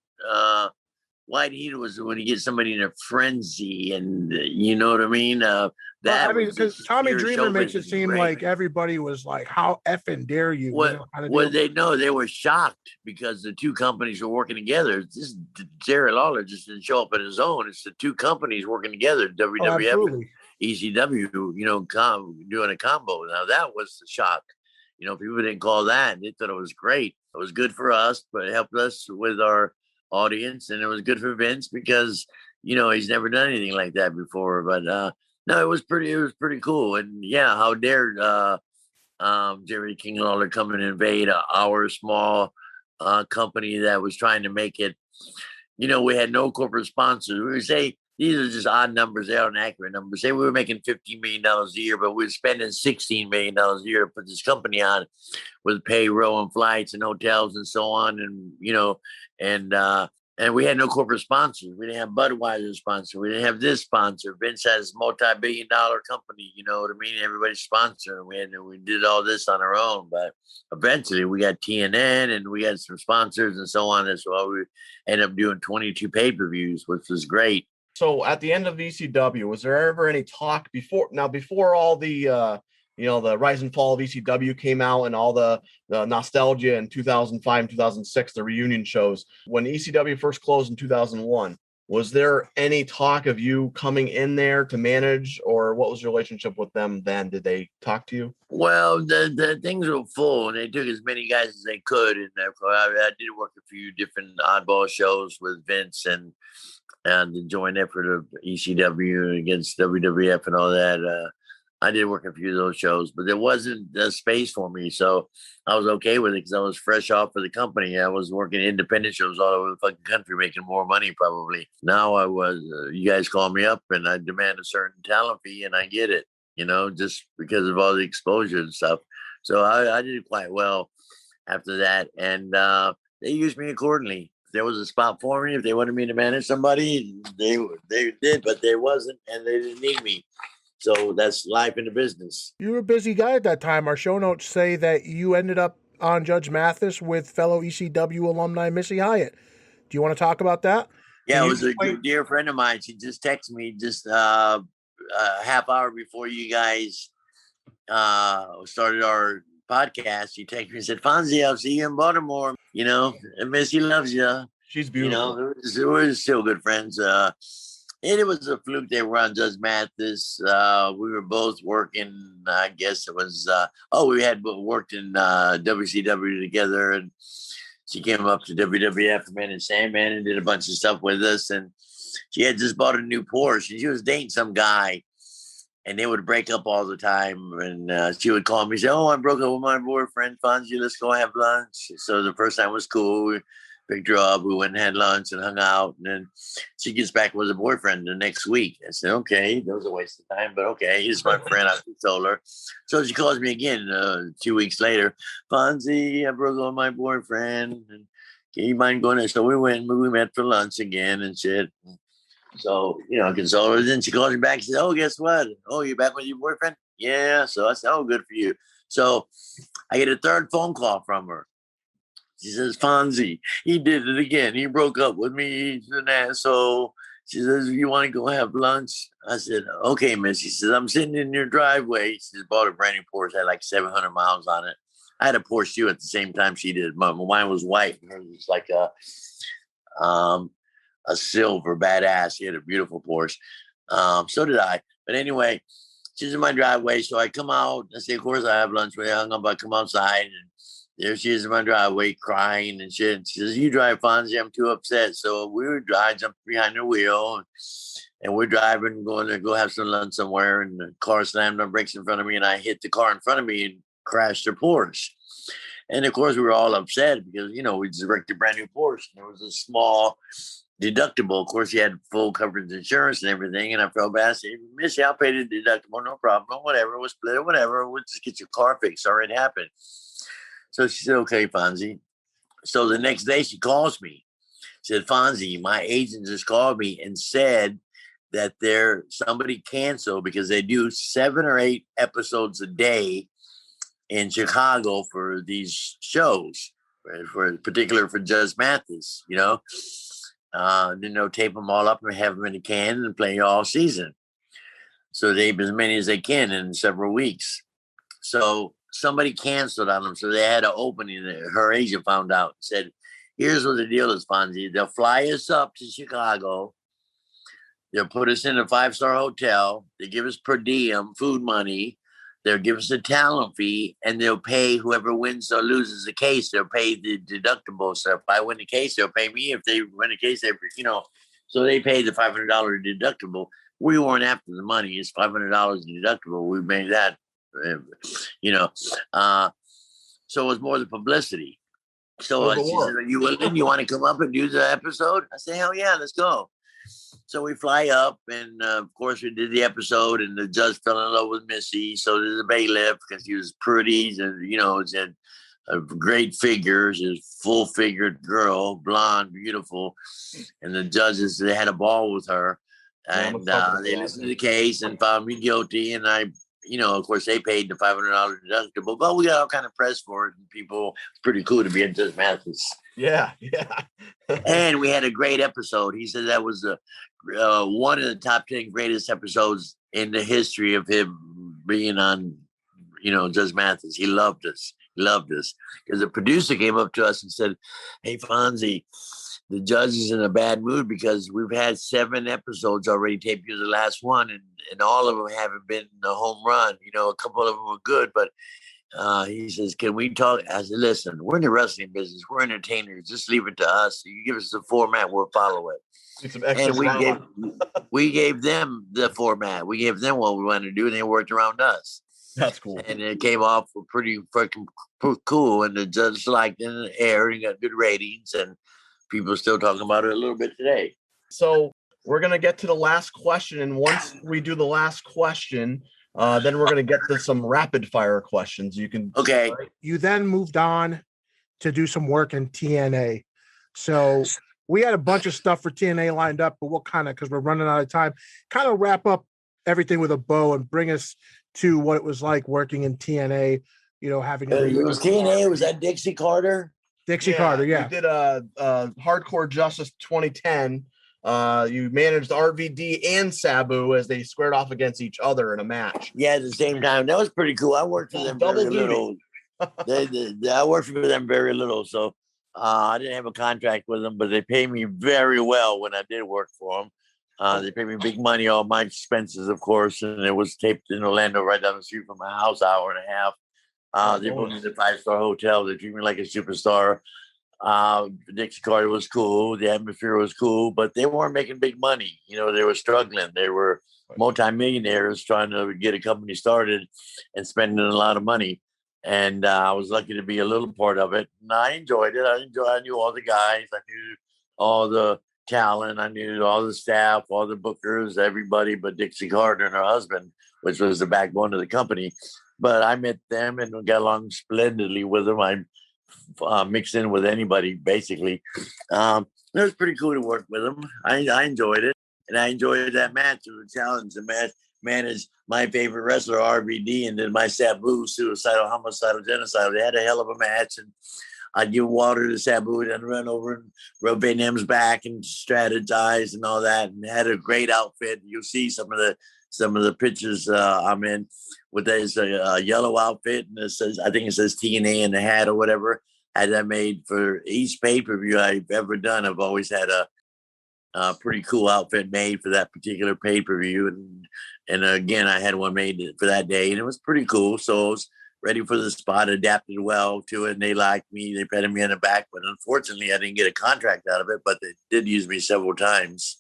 White heat was when you get somebody in a frenzy, and you know what I mean. Because Tommy Dreamer makes it seem like everybody was like, "How effing dare you?" They were shocked because the two companies were working together. This Jerry Lawler just didn't show up on his own. It's the two companies working together, WWF and ECW. Doing a combo. Now that was the shock. People didn't call that. They thought it was great. It was good for us, but it helped us with our audience, and it was good for Vince because he's never done anything like that before. But no, it was pretty cool. And yeah, how dare Jerry King Lawler come and invade our small company that was trying to make it. We had no corporate sponsors. We would say these are just odd numbers. They aren't accurate numbers. Say we were making $15 million a year, but we were spending $16 million a year to put this company on with payroll and flights and hotels and so on. And, And we had no corporate sponsors. We didn't have Budweiser sponsor. We didn't have this sponsor. Vince has multi-billion-dollar company. You know what I mean? Everybody's sponsoring. We did all this on our own. But eventually, we got TNN and we had some sponsors and so on. And so we ended up doing 22 pay-per-views, which was great. So at the end of ECW, was there ever any talk before all the the rise and fall of ECW came out and all the nostalgia in 2005 and 2006, the reunion shows, when ECW first closed in 2001, was there any talk of you coming in there to manage, or what was your relationship with them then? Did they talk to you? Well, the things were full, and they took as many guys as they could. And I did work a few different oddball shows with Vince and the joint effort of ECW against WWF and all that. I did work a few of those shows, but there wasn't a space for me. So I was okay with it because I was fresh off of the company. I was working independent shows all over the fucking country, making more money probably. Now you guys call me up and I demand a certain talent fee and I get it, just because of all the exposure and stuff. So I did quite well after that. And they used me accordingly. If there was a spot for me, if they wanted me to manage somebody, they did, but there wasn't, and they didn't need me. So that's life in the business. You were a busy guy at that time. Our show notes say that you ended up on Judge Mathis with fellow ECW alumni Missy Hyatt. Do you want to talk about that? Yeah, it was a dear friend of mine. She just texted me a half hour before you guys started our podcast. She texted me and said, Fonzie, I'll see you in Baltimore. And Missy loves you. She's beautiful. We're still good friends. And it was a fluke they were on Judge Mathis. We were both working, I guess it was, we had worked in WCW together. And she came up to WWF for Man and Sandman and did a bunch of stuff with us. And she had just bought a new Porsche. And she was dating some guy. And they would break up all the time. And she would call me and say, I broke up with my boyfriend, Fonzie. Let's go have lunch. So the first time was cool. We picked her up. We went and had lunch and hung out. And then she gets back with her boyfriend the next week. I said, okay, that was a waste of time, but okay, he's my friend. I told her. So she calls me again 2 weeks later. Fonzie, I broke up with my boyfriend. And can you mind going there? So we went, we met for lunch again and shit. So, console her. Then she calls me back and says, guess what? You back with your boyfriend? Yeah. So I said, good for you. So I get a third phone call from her. She says, Fonzie, he did it again. He broke up with me. He's an asshole. She says, you want to go have lunch? I said, okay, miss. She says, I'm sitting in your driveway. She just bought a brand new Porsche, had like 700 miles on it. I had a Porsche too at the same time she did. Mine was white. Hers was like a silver badass. She had a beautiful Porsche. So did I. But anyway, she's in my driveway. So I come out. I say, of course, I have lunch with her. I come outside and there she is in my driveway crying and shit. And she says, you drive, Fonzie. I'm too upset. So I jumped behind the wheel and we're driving, going to go have some lunch somewhere. And the car slammed on brakes in front of me and I hit the car in front of me and crashed her Porsche. And of course, we were all upset because, we just wrecked a brand new Porsche. And there was a small deductible. Of course, he had full coverage insurance and everything. And I felt bad. I said, Missy, I'll pay the deductible. No problem. Whatever. We'll split it. Whatever. We'll just get your car fixed. Sorry it happened. So she said, okay, Fonzie. So the next day she calls me. She said, Fonzie, my agent just called me and said that somebody canceled because they do 7 or 8 episodes a day in Chicago for these shows, for Judge Mathis, Then they'll tape them all up and have them in a can and play all season. So they tape as many as they can in several weeks. So somebody canceled on them. So they had an opening there. Her agent found out and said, here's what the deal is, Fonzie. They'll fly us up to Chicago. They'll put us in a 5-star hotel. They give us per diem, food money. They'll give us a talent fee, and they'll pay whoever wins or loses the case. They'll pay the deductible. So if I win the case, they'll pay me. If they win the case, so they paid the $500 deductible. We weren't after the money. It's $500 deductible. We made that, so it was more the publicity. So she said, are you willing? You want to come up and do the episode? I said, hell yeah, let's go. So we fly up, and of course we did the episode, and the judge fell in love with Missy. So there's a bailiff because he was pretty, and said a great figure. She's a full-figured girl, blonde, beautiful. And the judges, they had a ball with her. And they listened to the case and found me guilty. And I, of course, they paid the $500 deductible. But we got all kind of press for it. And people, it's pretty cool to be in Judge Mathis. Yeah. And we had a great episode. He said that was one of the top 10 greatest episodes in the history of him being on, Judge Mathis. He loved us. Because the producer came up to us and said, "Hey, Fonzie, the judge is in a bad mood because we've had 7 episodes already taped. You're the last one, and all of them haven't been a home run. A couple of them were good, but he says, can we talk?" I said, "Listen, we're in the wrestling business. We're entertainers. Just leave it to us. You give us the format, we'll follow it." And we gave them the format. We gave them what we wanted to do, and they worked around us. That's cool. And it came off pretty freaking cool, and the judge liked it in the air and got good ratings, and people are still talking about it a little bit today. So we're going to get to the last question. And once we do the last question, then we're going to get to some rapid fire questions. Okay. You then moved on to do some work in TNA. So we had a bunch of stuff for TNA lined up, but we'll because we're running out of time, wrap up everything with a bow and bring us to what it was like working in TNA, having it was TNA. Was that Dixie Carter? Dixie Carter, yeah. You did Hardcore Justice 2010. You managed RVD and Sabu as they squared off against each other in a match. Yeah, at the same time. That was pretty cool. I worked for them very little. I worked for them very little, so I didn't have a contract with them, but they paid me very well when I did work for them. They paid me big money, all my expenses, of course, and it was taped in Orlando right down the street from my house, hour and a half. They put me in a 5-star hotel. They treat me like a superstar. Dixie Carter was cool. The atmosphere was cool, but they weren't making big money. They were struggling. They were multimillionaires trying to get a company started and spending a lot of money. And I was lucky to be a little part of it. And I enjoyed it. I knew all the guys. I knew all the talent. I knew all the staff, all the bookers, everybody but Dixie Carter and her husband, which was the backbone of the company. But I met them and got along splendidly with them. I mixed in with anybody, basically. It was pretty cool to work with them. I enjoyed it. And I enjoyed that match. It was a challenge to manage my favorite wrestler, RVD, and then my Sabu, suicidal, homicidal, genocidal. They had a hell of a match. And I'd give water to Sabu and then run over and rub Van Dam's back and strategize and all that. And had a great outfit. You'll see some of the pictures I'm in with this yellow outfit, and I think it says TNA in the hat or whatever. I had that made for each pay-per-view I've ever done. I've always had a pretty cool outfit made for that particular pay-per-view, and again I had one made for that day, and it was pretty cool. So I was ready for the spot, adapted well to it, and they liked me. They patted me on the back, but unfortunately I didn't get a contract out of it, but they did use me several times,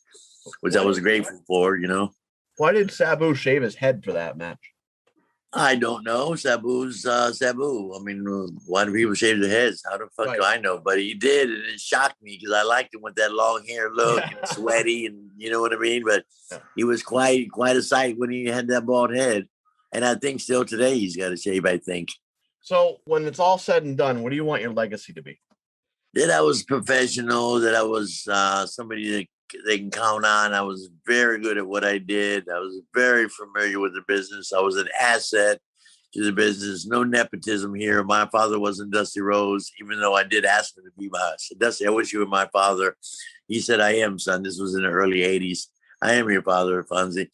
which I was grateful for, Why did Sabu shave his head for that match? I don't know. Sabu's Sabu. I mean, why do people shave their heads? How the fuck do I know? But he did, and it shocked me because I liked him with that long hair look and sweaty, and you know what I mean? But he was quite a sight when he had that bald head. And I think still today he's got a shave, I think. So when it's all said and done, what do you want your legacy to be? That I was professional, that I was somebody that they can count on. I was very good at what I did. I was very familiar with the business. I was an asset to the business. No nepotism here. My father wasn't Dusty Rhodes, even though I did ask him to be my Dusty. I wish you were my father. He said, "I am, son." This was in the early 80s. "I am your father, Fonzie."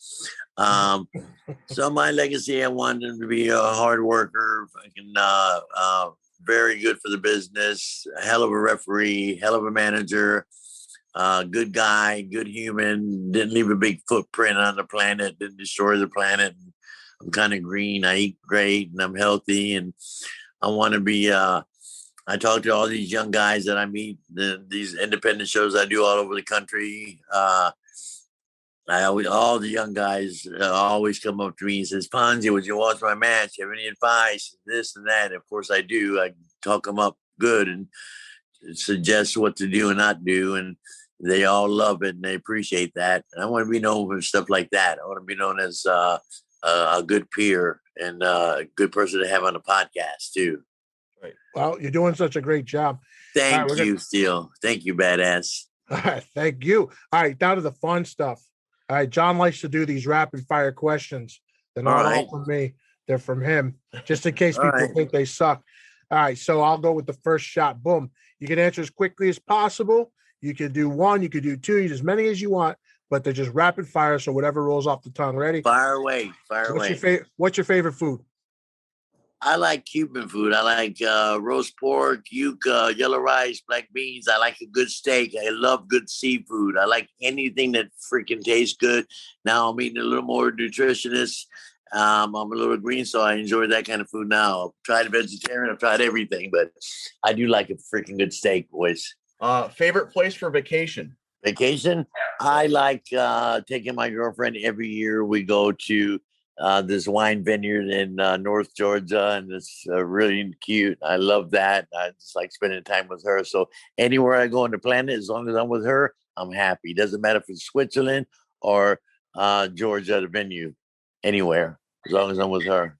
So my legacy, I wanted him to be a hard worker, very good for the business, a hell of a referee, hell of a manager. Good guy, good human, didn't leave a big footprint on the planet, didn't destroy the planet. I'm kind of green, I eat great, and I'm healthy, and I want to be, I talk to all these young guys that I meet, these independent shows I do all over the country. All the young guys always come up to me and says, "Fonzie, would you watch my match? You have any advice?" This and that. And of course I do. I talk them up good and suggest what to do and not do. And they all love it and they appreciate that. And I want to be known for stuff like that. I want to be known as a good peer and a good person to have on a podcast too. Right. Well, you're doing such a great job. Thank you, Steele. Thank you, badass. All right, thank you. All right, down to the fun stuff. All right, John likes to do these rapid fire questions. They're not all from me. They're from him, just in case people think they suck. All right, so I'll go with the first shot. Boom. You can answer as quickly as possible. You can do one, you can do two, as many as you want, but they're just rapid fire, so whatever rolls off the tongue. Ready? Fire away. What's your favorite food? I like Cuban food. I like roast pork, yuca, yellow rice, black beans. I like a good steak. I love good seafood. I like anything that freaking tastes good. Now I'm eating a little more nutritionist. I'm a little green, so I enjoy that kind of food now. I've tried vegetarian. I've tried everything, but I do like a freaking good steak, boys. Favorite place for vacation? Vacation? I like taking my girlfriend every year. We go to this wine vineyard in North Georgia, and it's really cute. I love that. I just like spending time with her. So anywhere I go on the planet, as long as I'm with her, I'm happy. Doesn't matter if it's Switzerland or Georgia, the venue, anywhere, as long as I'm with her.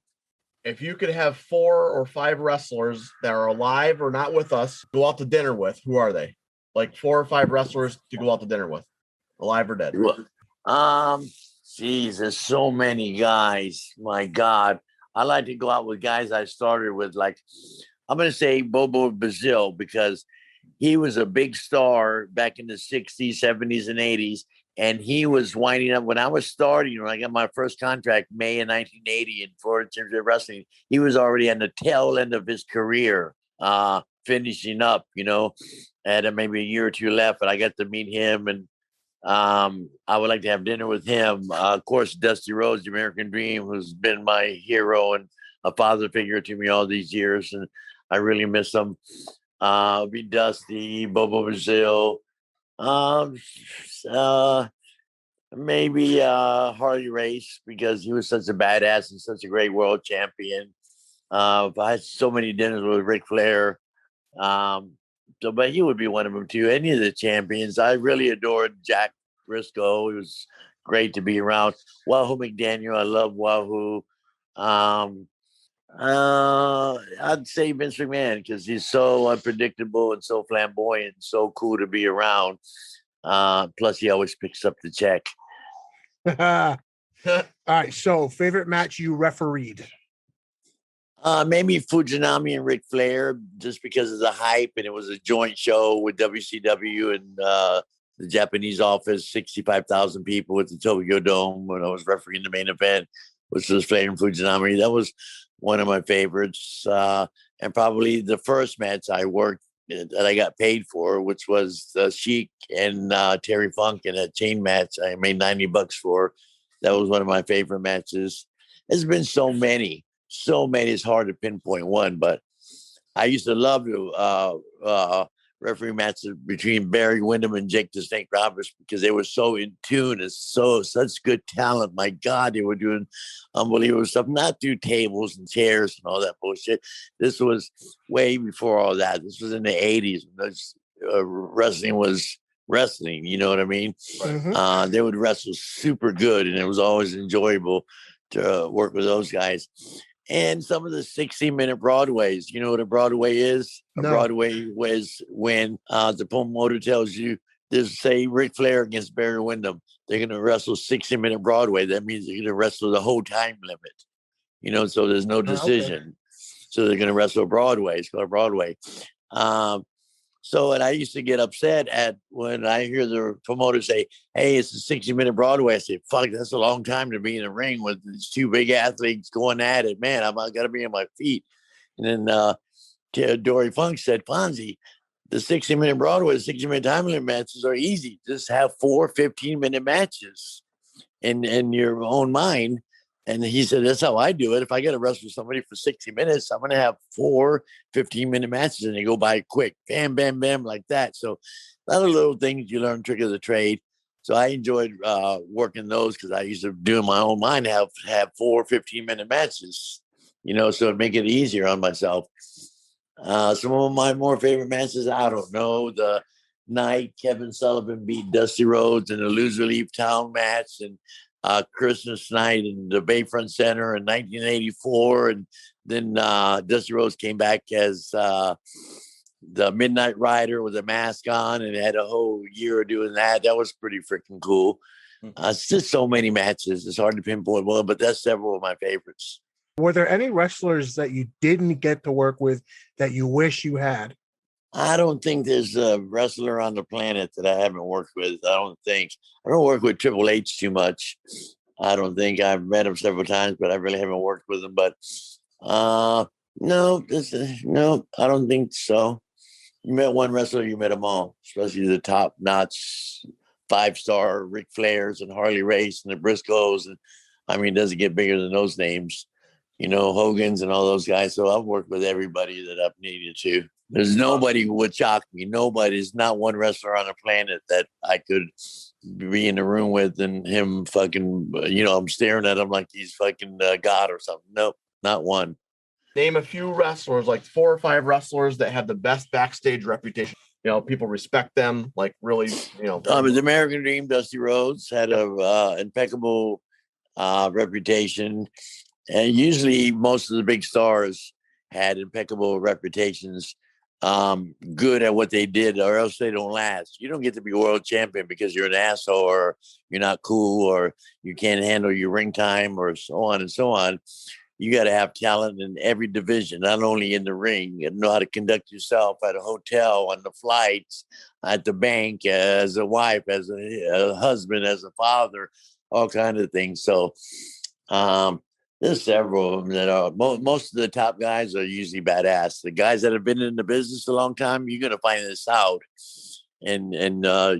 If you could have 4 or 5 wrestlers that are alive or not with us, go out to dinner with, who are they? Like 4 or 5 wrestlers to go out to dinner with, alive or dead? Geez, there's so many guys. My God. I like to go out with guys I started with. Like, I'm going to say Bobo Brazil, because he was a big star back in the 60s, 70s, and 80s. And he was winding up when I was starting, when I got my first contract, May of 1980 in Florida Championship Wrestling. He was already on the tail end of his career, finishing up, had maybe a year or two left. But I got to meet him, and I would like to have dinner with him. Of course, Dusty Rhodes, the American Dream, who's been my hero and a father figure to me all these years, and I really miss him. Be Dusty, Bobo Brazil, maybe Harley Race, because he was such a badass and such a great world champion. I had so many dinners with Ric Flair. But he would be one of them too. Any of the champions. I really adored Jack Briscoe. It was great to be around. Wahoo McDaniel. I love Wahoo. I'd say Vince McMahon, because he's so unpredictable and so flamboyant and so cool to be around. Plus, he always picks up the check. All right. So, favorite match you refereed? Maybe Fujinami and Ric Flair, just because of the hype, and it was a joint show with WCW and the Japanese office, 65,000 people at the Tokyo Dome when I was refereeing the main event, which was Flair and Fujinami. That was one of my favorites, and probably the first match I worked that I got paid for, which was Sheik and Terry Funk in a chain match. I made $90 for. That was one of my favorite matches. There's been so many. It's hard to pinpoint one, but I used to love to referee matches between Barry Windham and Jake the Snake Roberts, because they were so in tune and such good talent. My God, they were doing unbelievable stuff, not through tables and chairs and all that bullshit. This was way before all that. This was in the 80s when wrestling was wrestling, you know what I mean? Mm-hmm. They would wrestle super good, and it was always enjoyable to work with those guys. And some of the 60-minute Broadways. You know what a Broadway is? No. A Broadway was when the promoter tells you, there's, say, Ric Flair against Barry Windham. They're going to wrestle 60-minute Broadway. That means they're going to wrestle the whole time limit. So there's no decision. Okay. So they're going to wrestle Broadway. It's called Broadway. And I used to get upset when I hear the promoter say, hey, it's a 60-minute Broadway. I say, fuck, that's a long time to be in a ring with these two big athletes going at it. Man, I've got to be on my feet. And then Dory Funk said, Fonzie, the 60-minute Broadway, the 60-minute time limit matches are easy. Just have 4 15-minute matches in your own mind. And he said, that's how I do it. If I got to wrestle somebody for 60 minutes, I'm going to have 4 15-minute matches, and they go by quick. Bam, bam, bam, like that. So a lot of little things you learn, trick of the trade. So I enjoyed working those, because I used to do in my own mind have 4 15-minute matches, so it'd make it easier on myself. Some of my more favorite matches, I don't know. The night Kevin Sullivan beat Dusty Rhodes in the Loser Leave Town match, and Christmas night in the Bayfront Center in 1984. And then Dusty Rhodes came back as the Midnight Rider with a mask on and had a whole year of doing that. That was pretty freaking cool. It's just so many matches. It's hard to pinpoint one, but that's several of my favorites. Were there any wrestlers that you didn't get to work with that you wish you had? I don't think there's a wrestler on the planet that I haven't worked with. I don't work with Triple H too much. I don't think I've met him several times, but I really haven't worked with him. But no, I don't think so. You met one wrestler, you met them all, especially the top-notch 5-star Ric Flairs and Harley Race and the Briscoes. And I mean, it doesn't get bigger than those names, Hogan's and all those guys. So I've worked with everybody that I've needed to. There's nobody who would shock me. Nobody's not one wrestler on the planet that I could be in the room with and him fucking, I'm staring at him like he's fucking God or something. Nope, not one. Name a few wrestlers, like 4 or 5 wrestlers that have the best backstage reputation. People respect them, like really, The American Dream, Dusty Rhodes, had a impeccable reputation. And usually most of the big stars had impeccable reputations, good at what they did, or else they don't last. You don't get to be world champion because you're an asshole or you're not cool or you can't handle your ring time or so on and so on. You got to have talent in every division, not only in the ring. You know how to conduct yourself at a hotel, on the flights, at the bank, as a wife, as a husband, as a father, all kinds of things. So there's several of them that are, most of the top guys are usually badass. The guys that have been in the business a long time, you're going to find this out. And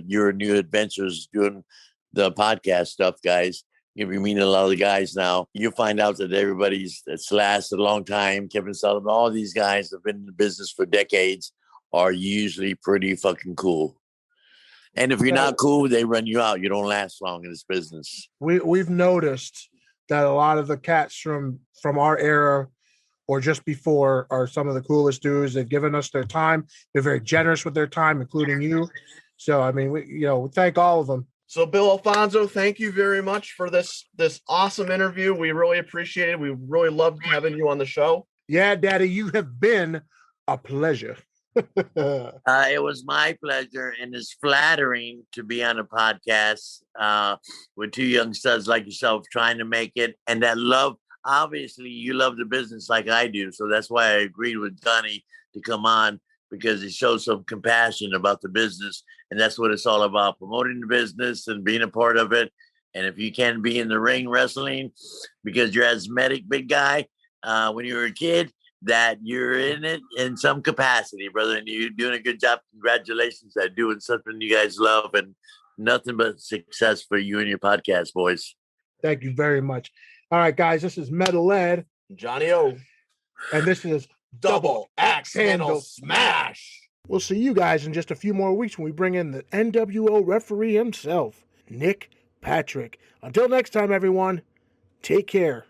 your new adventures doing the podcast stuff, guys. If you meet a lot of the guys now, you find out that that's lasted a long time. Kevin Sullivan, all these guys have been in the business for decades, are usually pretty fucking cool. And if you're not cool, they run you out. You don't last long in this business. We've noticed that a lot of the cats from our era or just before are some of the coolest dudes. They've given us their time. They're very generous with their time, including you. So, I mean, we thank all of them. So, Bill Alfonso, thank you very much for this awesome interview. We really appreciate it. We really loved having you on the show. Yeah, Daddy, you have been a pleasure. It was my pleasure, and it's flattering to be on a podcast with 2 young studs like yourself trying to make it. And that love, obviously, you love the business like I do. So that's why I agreed with Donnie to come on, because it shows some compassion about the business. And that's what it's all about, promoting the business and being a part of it. And if you can be in the ring wrestling because you're asthmatic, big guy, when you were a kid, that you're in it in some capacity, brother. And you're doing a good job. Congratulations at doing something you guys love, and nothing but success for you and your podcast, boys. Thank you very much. All right, guys, this is Metal Ed. Johnny O. And this is Double Axe Handle Smash. We'll see you guys in just a few more weeks when we bring in the NWO referee himself, Nick Patrick. Until next time, everyone, take care.